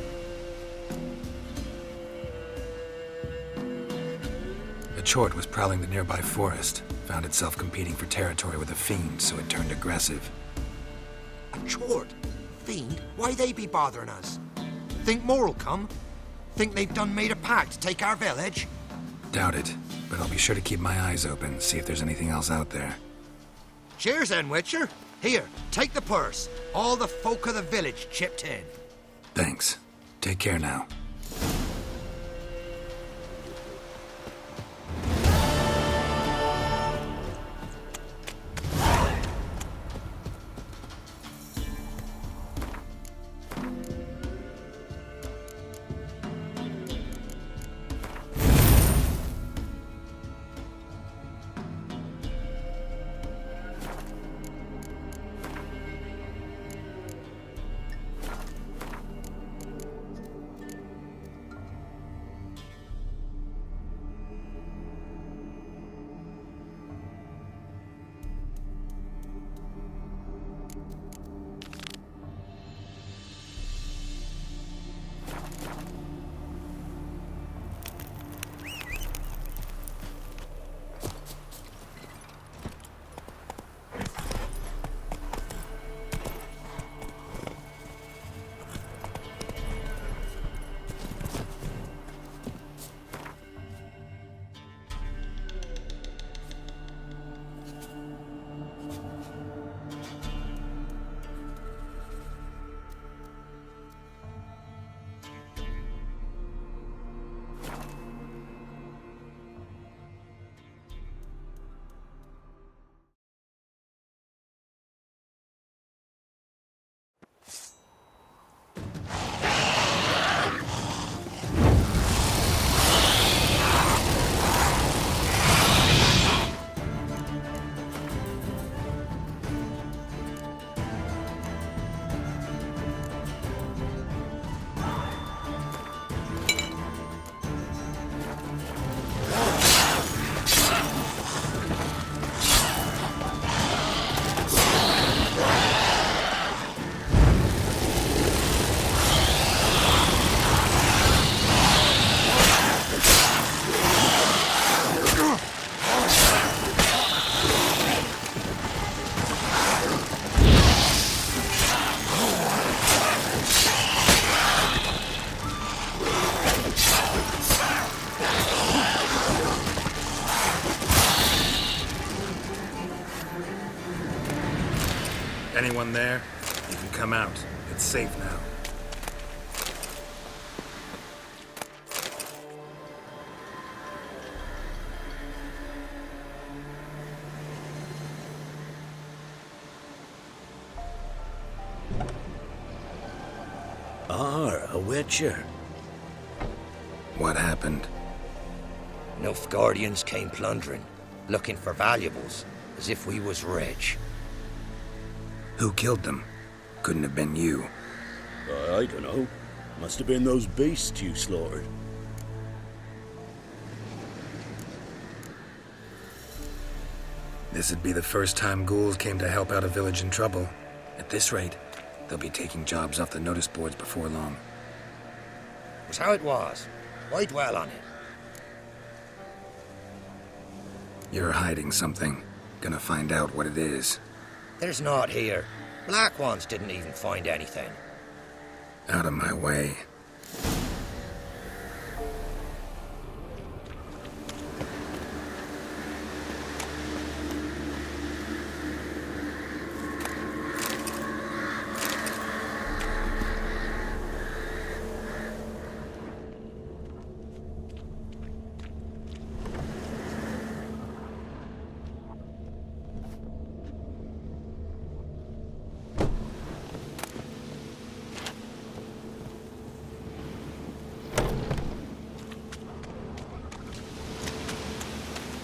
A Chort was prowling the nearby forest. Found itself competing for territory with a fiend, so it turned aggressive. A Chort? Fiend? Why they be bothering us? Think more'll come? Think they've done made a pact to take our village? Doubt it, but I'll be sure to keep my eyes open, see if there's anything else out there. Cheers then, Witcher. Here, take the purse. All the folk of the village chipped in. Thanks. Take care now. Anyone there? You can come out. It's safe now. A witcher. What happened? Nilfgaardians came plundering, looking for valuables, as if we was rich. Who killed them? Couldn't have been you. I don't know. Must have been those beasts you slaughtered. This'd be the first time ghouls came to help out a village in trouble. At this rate, they'll be taking jobs off the notice boards before long. Was how it was. Why dwell on it? You're hiding something. Gonna find out what it is. There's naught here. Black ones didn't even find anything. Out of my way.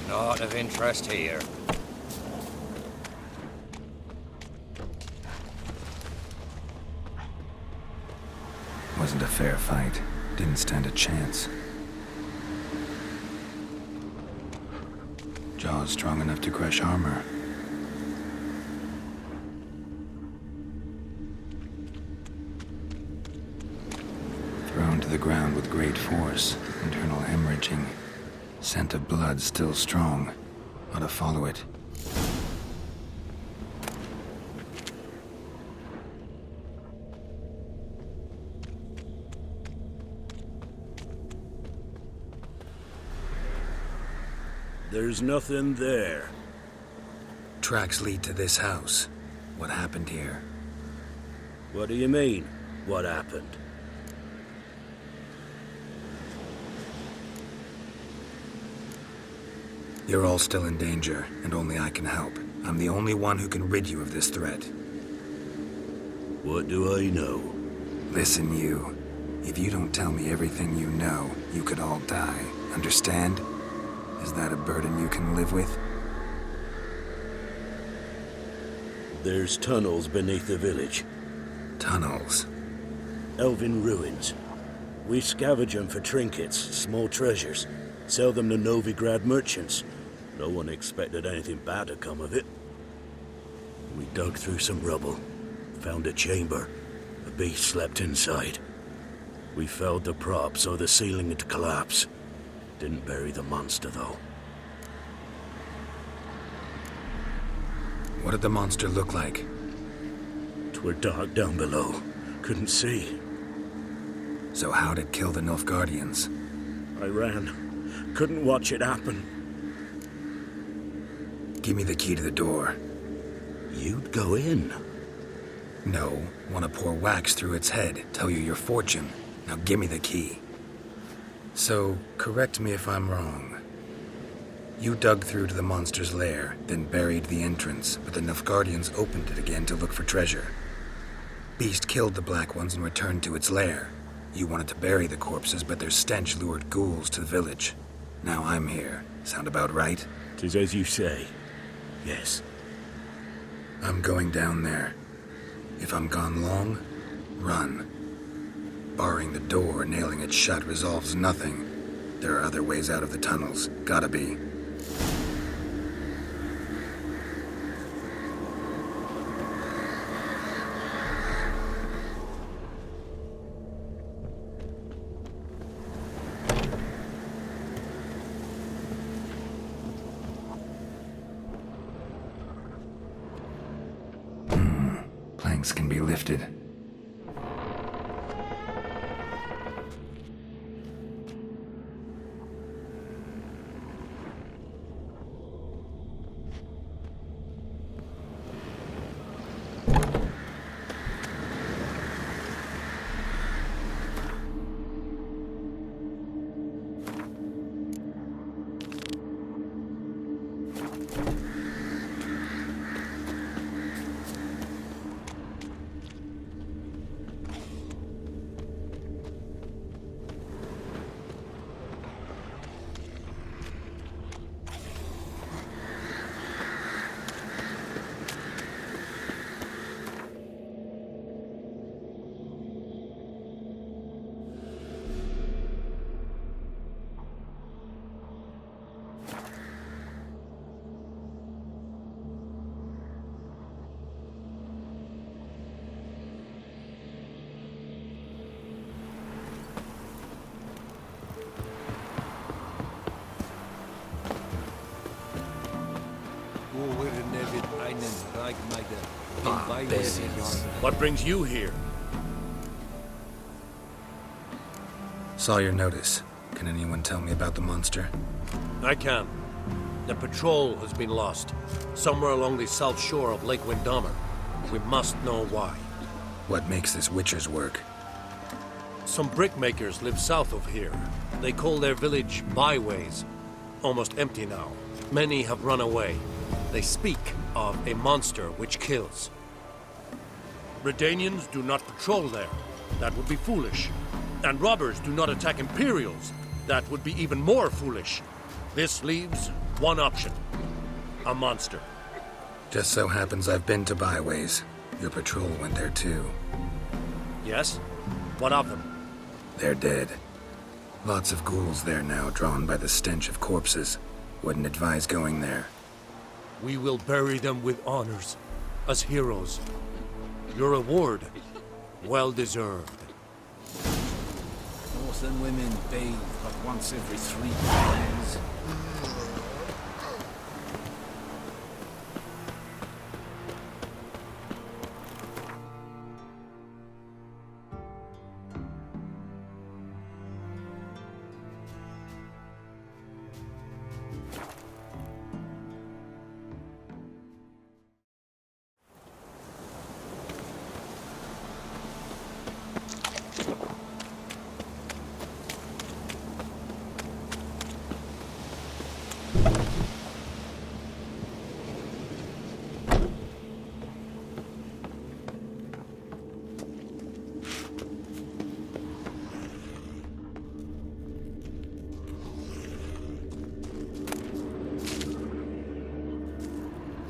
Naught of interest here. Wasn't a fair fight. Didn't stand a chance. Jaws strong enough to crush armor. Thrown to the ground with great force, internal hemorrhaging. Scent of blood still strong. Ought to follow it. There's nothing there. Tracks lead to this house. What happened here? What do you mean, what happened? You're all still in danger, and only I can help. I'm the only one who can rid you of this threat. What do I know? Listen, you. If you don't tell me everything you know, you could all die. Understand? Is that a burden you can live with? There's tunnels beneath the village. Tunnels? Elven ruins. We scavenge them for trinkets, small treasures. Sell them to Novigrad merchants. No one expected anything bad to come of it. We dug through some rubble. Found a chamber. A beast slept inside. We felled the prop so the ceiling had collapsed. Didn't bury the monster, though. What did the monster look like? 'Twere dark down below. Couldn't see. So how'd it kill the Nilfgaardians? I ran. Couldn't watch it happen. Give me the key to the door. You'd go in? No. Want to pour wax through its head, tell you your fortune. Now give me the key. So, correct me if I'm wrong. You dug through to the monster's lair, then buried the entrance, but the Nilfgaardians opened it again to look for treasure. Beast killed the Black Ones and returned to its lair. You wanted to bury the corpses, but their stench lured ghouls to the village. Now I'm here. Sound about right? 'Tis as you say. Yes. I'm going down there. If I'm gone long, run. Barring the door, nailing it shut resolves nothing. There are other ways out of the tunnels. Gotta be. Planks can be lifted. What brings you here? Saw your notice. Can anyone tell me about the monster? I can. The patrol has been lost, somewhere along the south shore of Lake Windammer. We must know why. What makes this Witcher's work? Some brickmakers live south of here. They call their village byways. Almost empty now. Many have run away. They speak of a monster which kills. Redanians do not patrol there. That would be foolish. And robbers do not attack Imperials. That would be even more foolish. This leaves one option. A monster. Just so happens I've been to Byways. Your patrol went there too. Yes? What of them? They're dead. Lots of ghouls there now, drawn by the stench of corpses. Wouldn't advise going there. We will bury them with honors, as heroes. Your reward, well deserved. Northern women bathe but once every 3 days.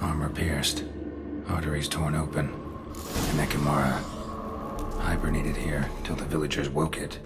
Armor pierced. Arteries torn open. Nekimara. Hibernated here till the villagers woke it.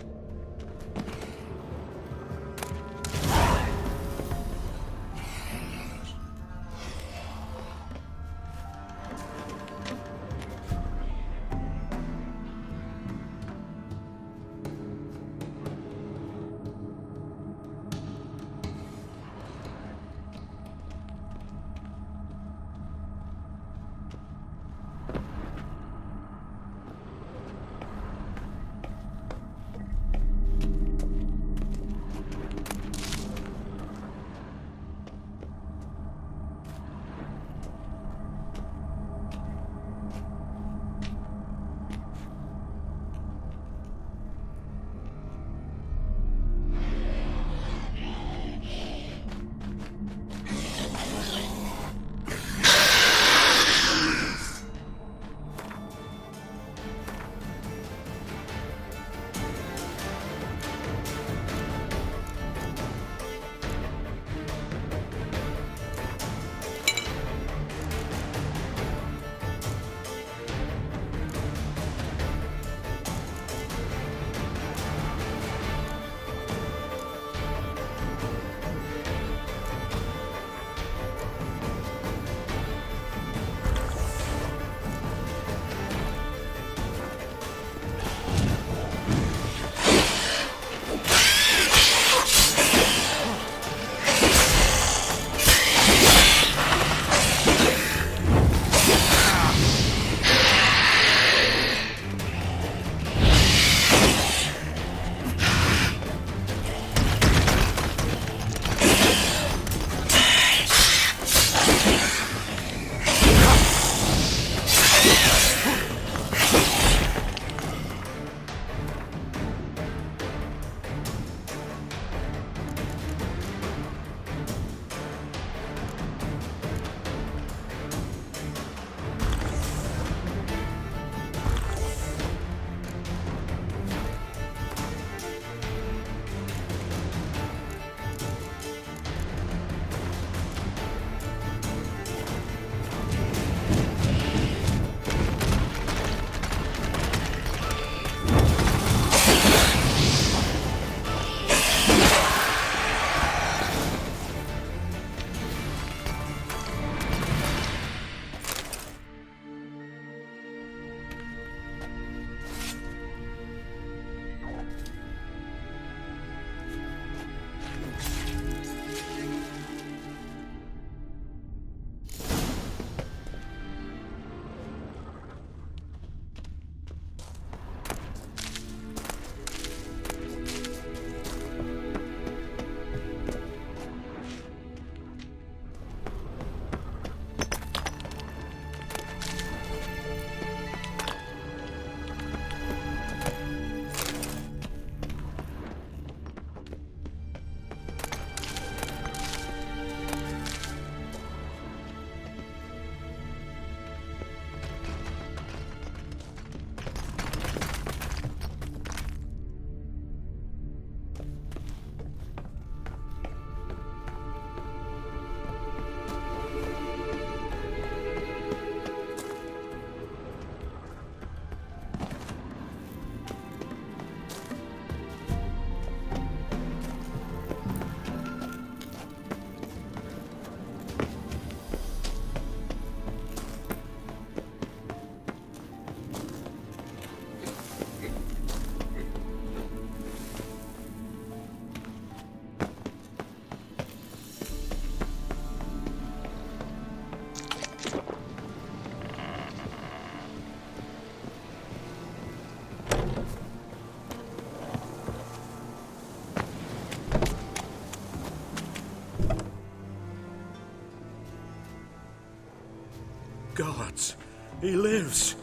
Gods, he lives.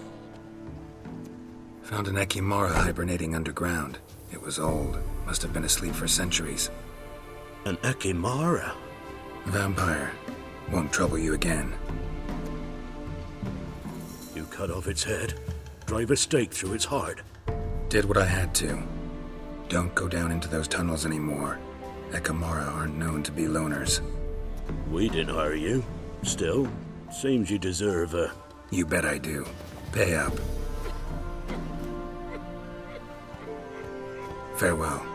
Found an Ekimara hibernating underground. It was old. Must have been asleep for centuries. An Ekimara? Vampire. Won't trouble you again. You cut off its head, drive a stake through its heart. Did what I had to. Don't go down into those tunnels anymore. Ekimara aren't known to be loners. We didn't hire you. Still, seems you deserve a... You bet I do. Pay up. Farewell.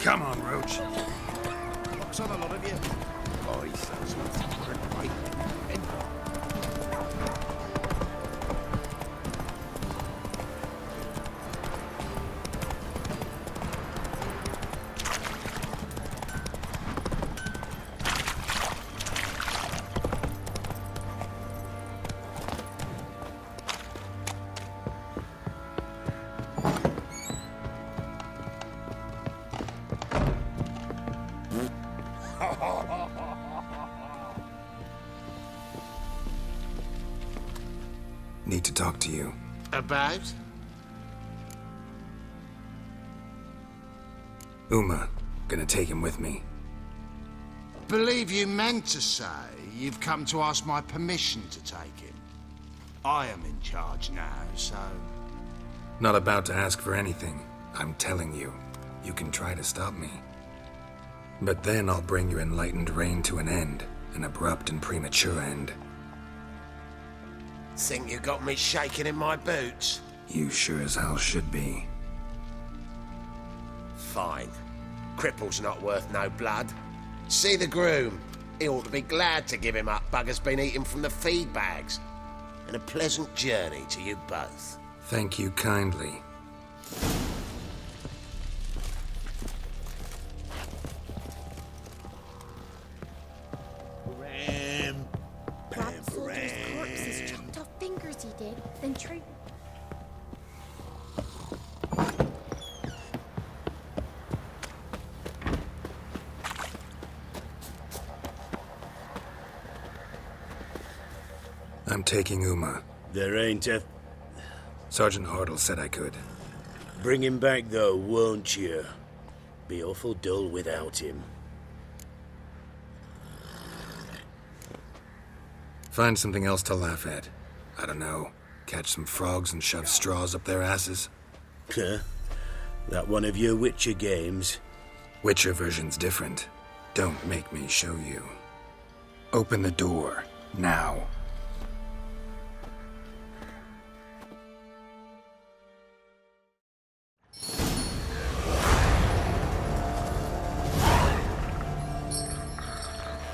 Come on, Roach. Looks on a lot of you. Oh, he sounds right. Need to talk to you. About? Uma. Gonna take him with me. Believe you meant to say you've come to ask my permission to take him. I am in charge now, so... Not about to ask for anything. I'm telling you. You can try to stop me. But then I'll bring your enlightened reign to an end. An abrupt and premature end. Think you got me shaking in my boots? You sure as hell should be. Fine. Cripple's not worth no blood. See the groom. He ought to be glad to give him up. Bugger's been eating from the feed bags. And a pleasant journey to you both. Thank you kindly. Grabbed soldiers' corpses, chopped off fingers he did, then treat. I'm taking Uma. There ain't a... Sergeant Hartle said I could. Bring him back, though, won't you? Be awful dull without him. Find something else to laugh at. I don't know. Catch some frogs and shove straws up their asses. Huh? That one of your Witcher games? Witcher version's different. Don't make me show you. Open the door. Now.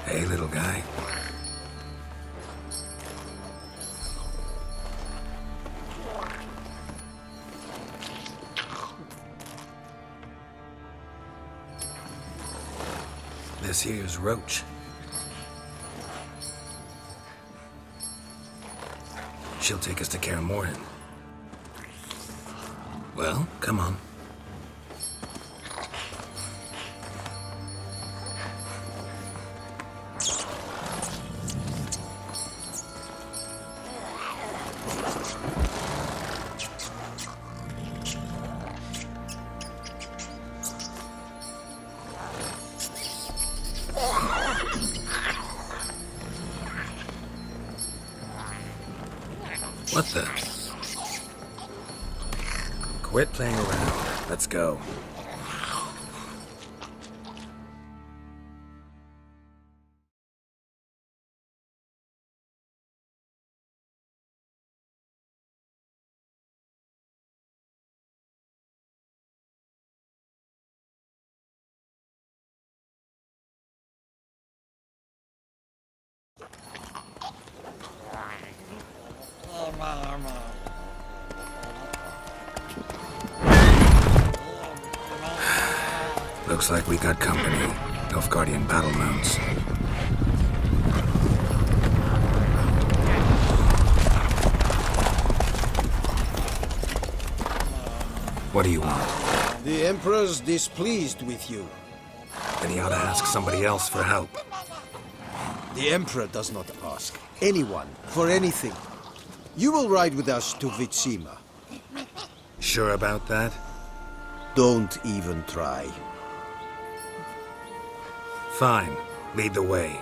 Hey, little guy. This here's Roach. She'll take us to Kaer Morhen. Well, come on. What the? Quit playing around. Let's go. Looks like we got company. Nilfgaardian battle mounts. What do you want? The Emperor's displeased with you. Then he ought to ask somebody else for help. The Emperor does not ask anyone for anything. You will ride with us to Vitsima. Sure about that? Don't even try. Fine. Lead the way.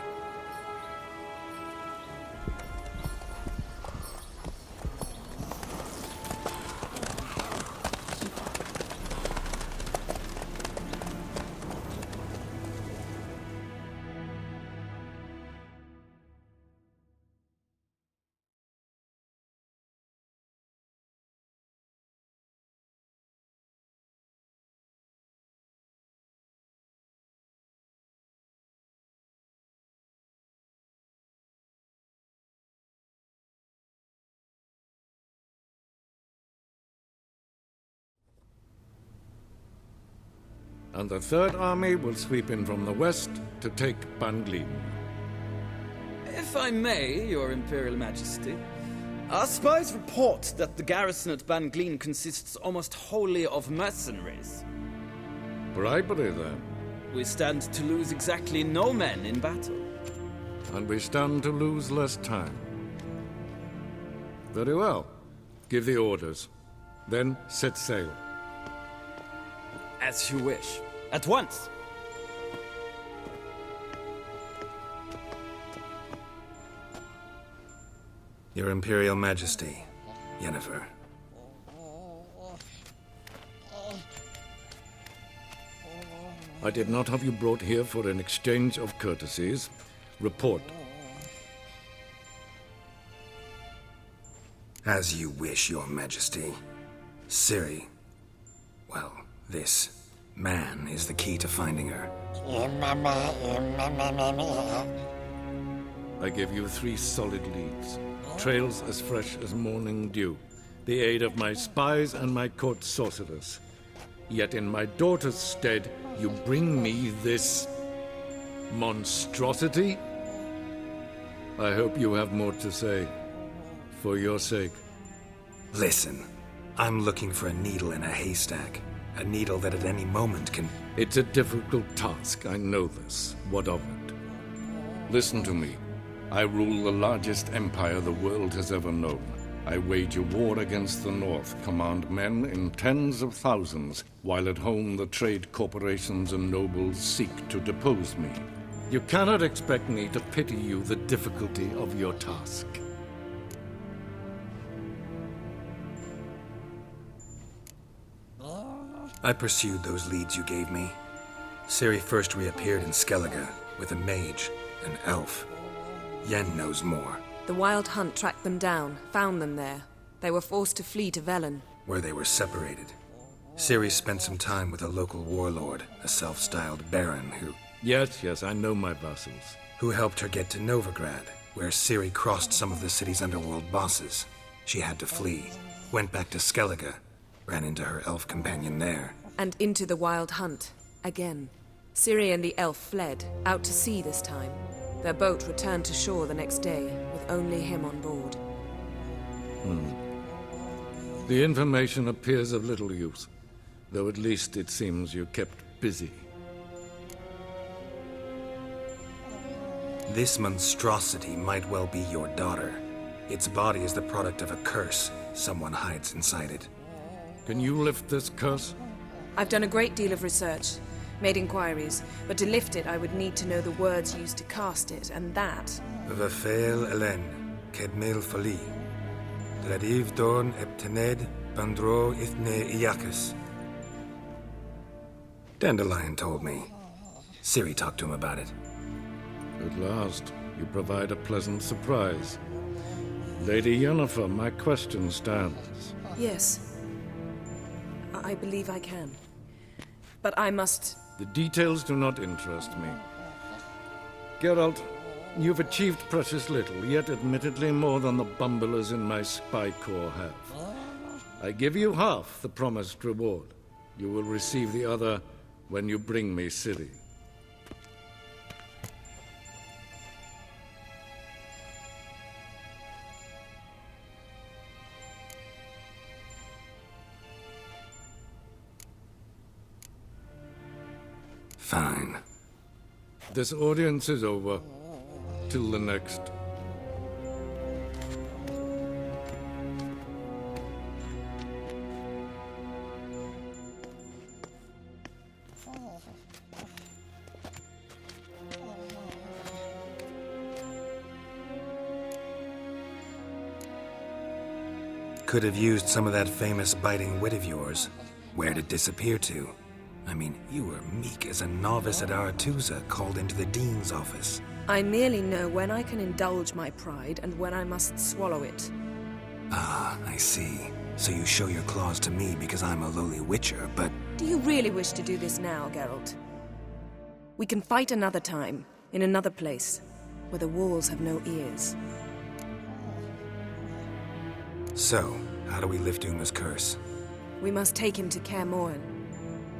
And the Third Army will sweep in from the west to take Ban Glin. If I may, Your Imperial Majesty, our spies report that the garrison at Ban Glin consists almost wholly of mercenaries. Bribery, then. We stand to lose exactly no men in battle. And we stand to lose less time. Very well. Give the orders. Then set sail. As you wish. At once! Your Imperial Majesty, Yennefer. I did not have you brought here for an exchange of courtesies. Report. As you wish, Your Majesty. Ciri. Well, this man is the key to finding her. I give you 3 solid leads. Trails as fresh as morning dew. The aid of my spies and my court sorcerers. Yet in my daughter's stead, you bring me this monstrosity? I hope you have more to say. For your sake. Listen, I'm looking for a needle in a haystack. A needle that at any moment can... It's a difficult task, I know this. What of it? Listen to me. I rule the largest empire the world has ever known. I wage a war against the North, command men in tens of thousands, while at home the trade corporations and nobles seek to depose me. You cannot expect me to pity you the difficulty of your task. I pursued those leads you gave me. Ciri first reappeared in Skellige with a mage, an elf. Yen knows more. The Wild Hunt tracked them down, found them there. They were forced to flee to Velen. Where they were separated. Ciri spent some time with a local warlord, a self-styled baron who... Yes, I know my vassals. Who helped her get to Novigrad, where Ciri crossed some of the city's underworld bosses. She had to flee, went back to Skellige, ran into her elf companion there. And into the Wild Hunt, again. Ciri and the elf fled, out to sea this time. Their boat returned to shore the next day, with only him on board. The information appears of little use, though at least it seems you kept busy. This monstrosity might well be your daughter. Its body is the product of a curse. Someone hides inside it. Can you lift this curse? I've done a great deal of research, made inquiries, but to lift it I would need to know the words used to cast it, and that... Vafeil Elen, Kedmel Fali, Dradiv Dorn Eptened, Bandro Ithne Iacus. Dandelion told me. Ciri talked to him about it. At last, you provide a pleasant surprise. Lady Yennefer, my question stands. Yes. I believe I can. But I must... The details do not interest me. Geralt, you've achieved precious little, yet admittedly more than the bumblers in my spy corps have. I give you half the promised reward. You will receive the other when you bring me Ciri. Fine. This audience is over. Till the next. Could have used some of that famous biting wit of yours. Where'd it disappear to? I mean, you were meek as a novice at Aretusa called into the Dean's office. I merely know when I can indulge my pride and when I must swallow it. Ah, I see. So you show your claws to me because I'm a lowly witcher, but... Do you really wish to do this now, Geralt? We can fight another time, in another place, where the walls have no ears. So, how do we lift Uma's curse? We must take him to Kaer Morhen.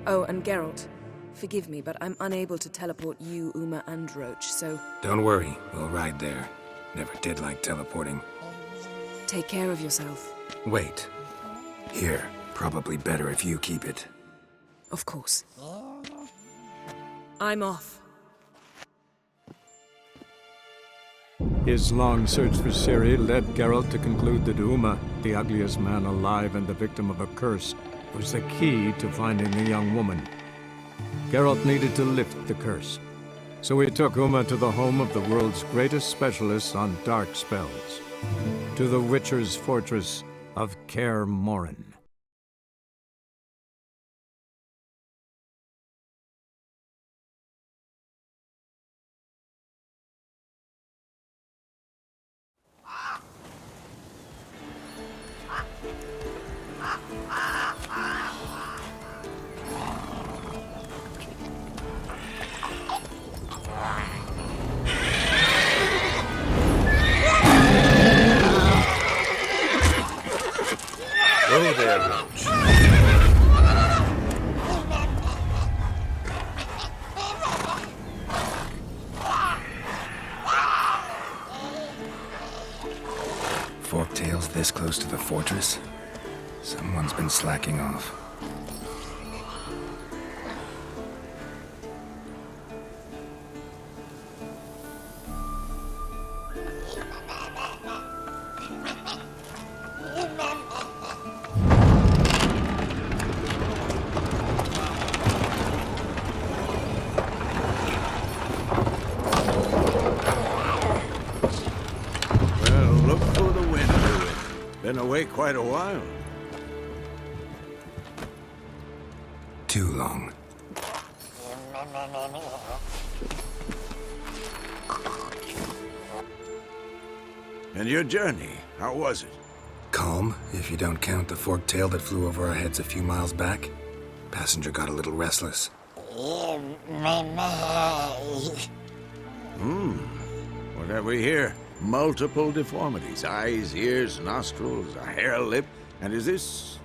Oh, and Geralt, forgive me, but I'm unable to teleport you, Uma, and Roach, so... Don't worry, we'll ride there. Never did like teleporting. Take care of yourself. Wait. Here, probably better if you keep it. Of course. I'm off. His long search for Ciri led Geralt to conclude that Uma, the ugliest man alive and the victim of a curse, was the key to finding the young woman. Geralt needed to lift the curse, so he took Uma to the home of the world's greatest specialist on dark spells, to the Witcher's fortress of Kaer Morhen. Oh there, Roach. Forktails this close to the fortress? Someone's been slacking off. Been away quite a while. Too long. And your journey, how was it? Calm, if you don't count the forked tail that flew over our heads a few miles back. Passenger got a little restless. What have we here? Multiple deformities. Eyes, ears, nostrils, a hair lip. And is this...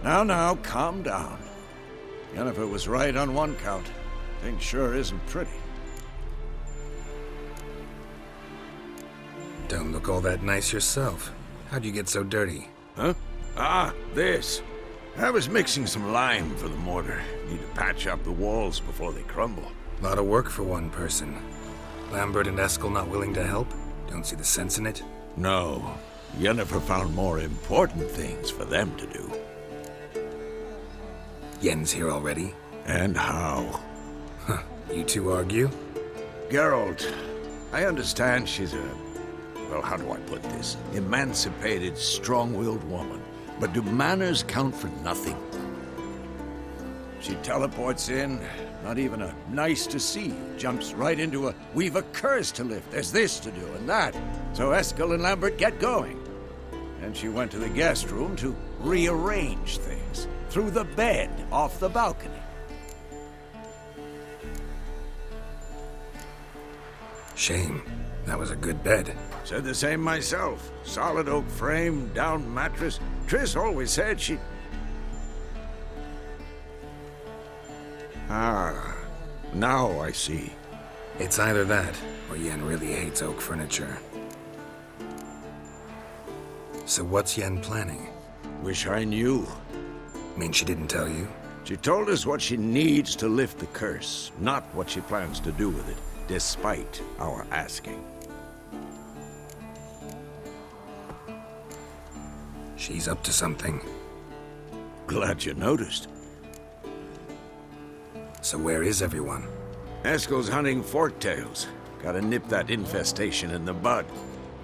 Now, calm down. Yennefer was right on one count. Thing sure isn't pretty. Don't look all that nice yourself. How'd you get so dirty? Huh? Ah, this. I was mixing some lime for the mortar. Need to patch up the walls before they crumble. Lot of work for one person. Lambert and Eskel not willing to help? Don't see the sense in it? No. Yennefer found more important things for them to do. Yen's here already? And how? Huh. You two argue? Geralt, I understand she's a... well, how do I put this? Emancipated, strong-willed woman. But do manners count for nothing? She teleports in, not even a nice to see, jumps right into a we've a curse to lift, there's this to do and that. So Eskel and Lambert get going. And she went to the guest room to rearrange things. Through the bed, off the balcony. Shame. That was a good bed. Said the same myself. Solid oak frame, down mattress. Triss always said she... Ah, now I see. It's either that, or Yen really hates oak furniture. So what's Yen planning? Wish I knew. Mean she didn't tell you? She told us what she needs to lift the curse, not what she plans to do with it, despite our asking. She's up to something. Glad you noticed. So where is everyone? Eskel's hunting forktails. Gotta nip that infestation in the bud.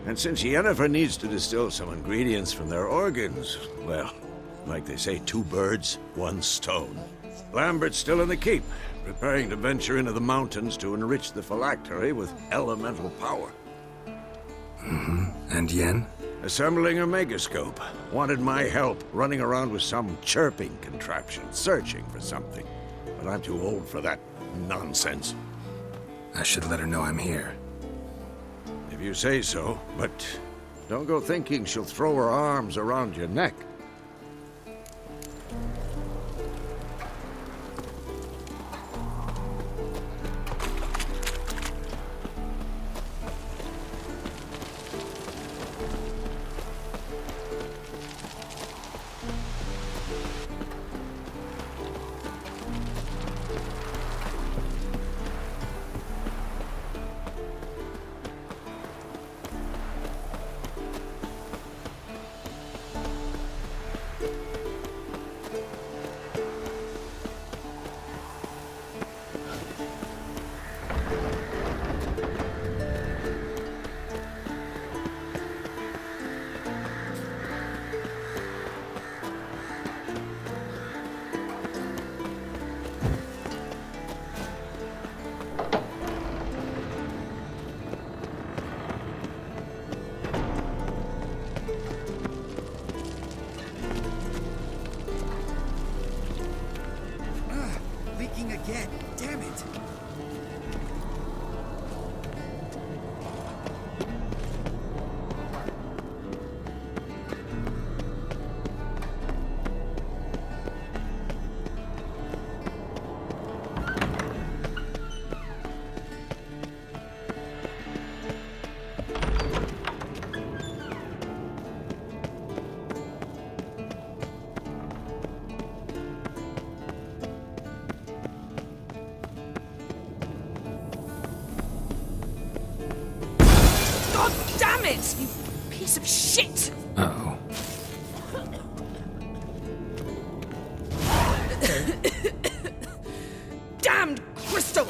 And since Yennefer needs to distill some ingredients from their organs, well, like they say, 2 birds, 1 stone. Lambert's still in the keep, preparing to venture into the mountains to enrich the phylactery with elemental power. Mm-hmm. And Yen? Assembling a megascope. Wanted my help running around with some chirping contraption, searching for something. But I'm too old for that nonsense. I should let her know I'm here. If you say so, but don't go thinking she'll throw her arms around your neck. Again, damn it! Damn it, you piece of shit! Uh-oh. Damned crystal!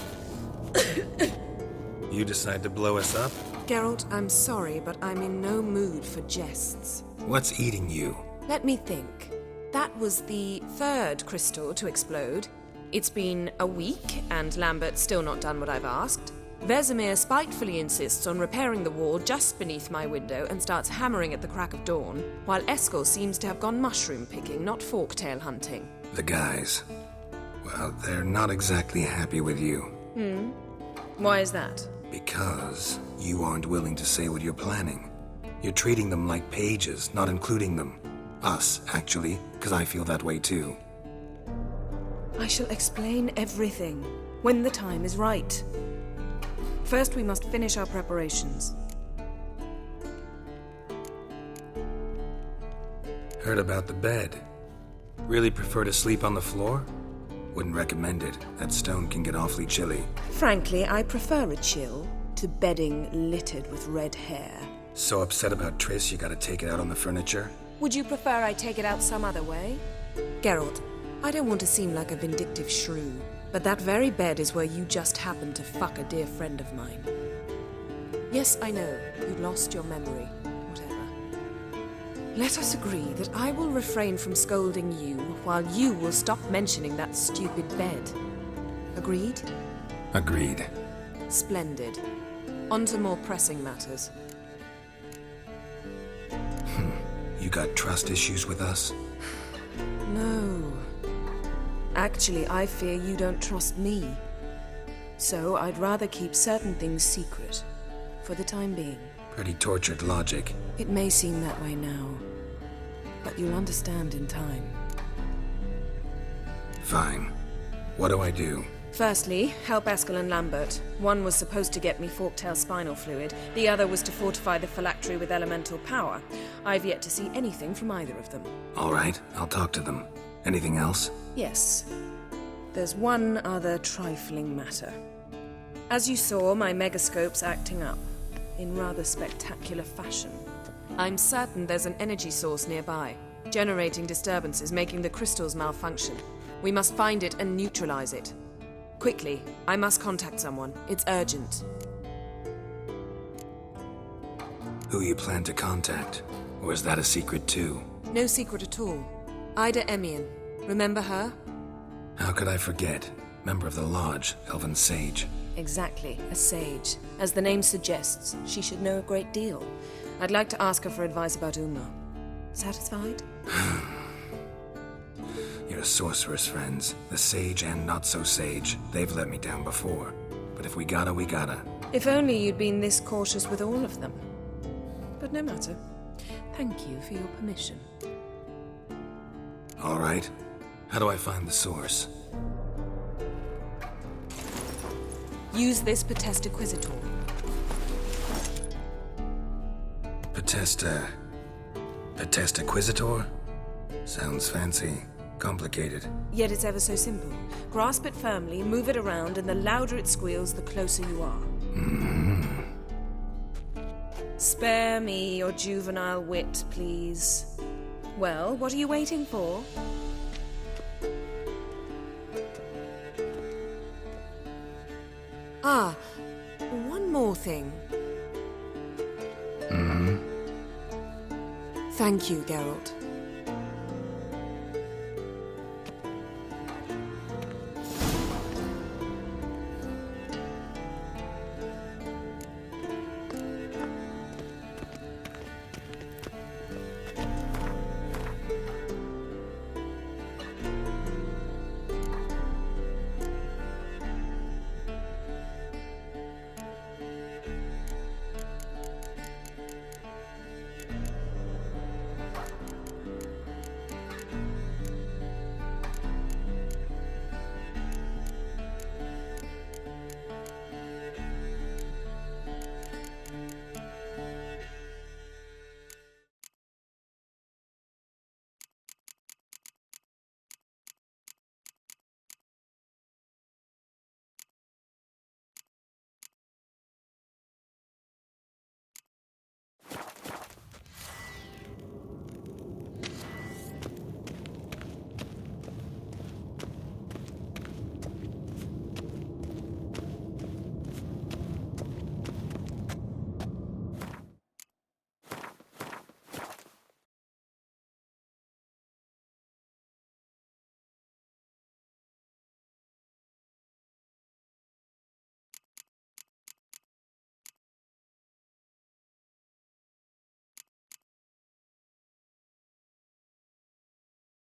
You decide to blow us up? Geralt, I'm sorry, but I'm in no mood for jests. What's eating you? Let me think. That was the third crystal to explode. It's been a week, and Lambert's still not done what I've asked. Vesemir spitefully insists on repairing the wall just beneath my window and starts hammering at the crack of dawn, while Eskel seems to have gone mushroom picking, not forktail hunting. The guys. Well, they're not exactly happy with you. Why is that? Because you aren't willing to say what you're planning. You're treating them like pages, not including them. Us, actually, because I feel that way too. I shall explain everything when the time is right. First, we must finish our preparations. Heard about the bed. Really prefer to sleep on the floor? Wouldn't recommend it. That stone can get awfully chilly. Frankly, I prefer a chill to bedding littered with red hair. So upset about Triss, you gotta take it out on the furniture? Would you prefer I take it out some other way? Geralt, I don't want to seem like a vindictive shrew, but that very bed is where you just happened to fuck a dear friend of mine. Yes, I know, you lost your memory. Whatever. Let us agree that I will refrain from scolding you while you will stop mentioning that stupid bed. Agreed? Agreed. Splendid. On to more pressing matters. You got trust issues with us? No. Actually, I fear you don't trust me. So I'd rather keep certain things secret, for the time being. Pretty tortured logic. It may seem that way now, but you'll understand in time. Fine. What do I do? Firstly, help Eskel and Lambert. One was supposed to get me forktail spinal fluid, the other was to fortify the phylactery with elemental power. I've yet to see anything from either of them. All right, I'll talk to them. Anything else? Yes. There's one other trifling matter. As you saw, my megascope's acting up, in rather spectacular fashion. I'm certain there's an energy source nearby, generating disturbances, making the crystals malfunction. We must find it and neutralize it. Quickly, I must contact someone. It's urgent. Who you plan to contact? Or is that a secret too? No secret at all. Ida Emian. Remember her? How could I forget? Member of the Lodge, Elven Sage. Exactly, a sage. As the name suggests, she should know a great deal. I'd like to ask her for advice about Uma. Satisfied? Your sorceress friends, the sage and not-so-sage, they've let me down before. But if we gotta, we gotta. If only you'd been this cautious with all of them. But no matter. Thank you for your permission. All right. How do I find the source? Use this Potestaquisitor. Potestaquisitor? Sounds fancy. Complicated. Yet it's ever so simple. Grasp it firmly, move it around, and the louder it squeals, the closer you are. Spare me your juvenile wit, please. Well, what are you waiting for? Ah, one more thing. Thank you, Geralt.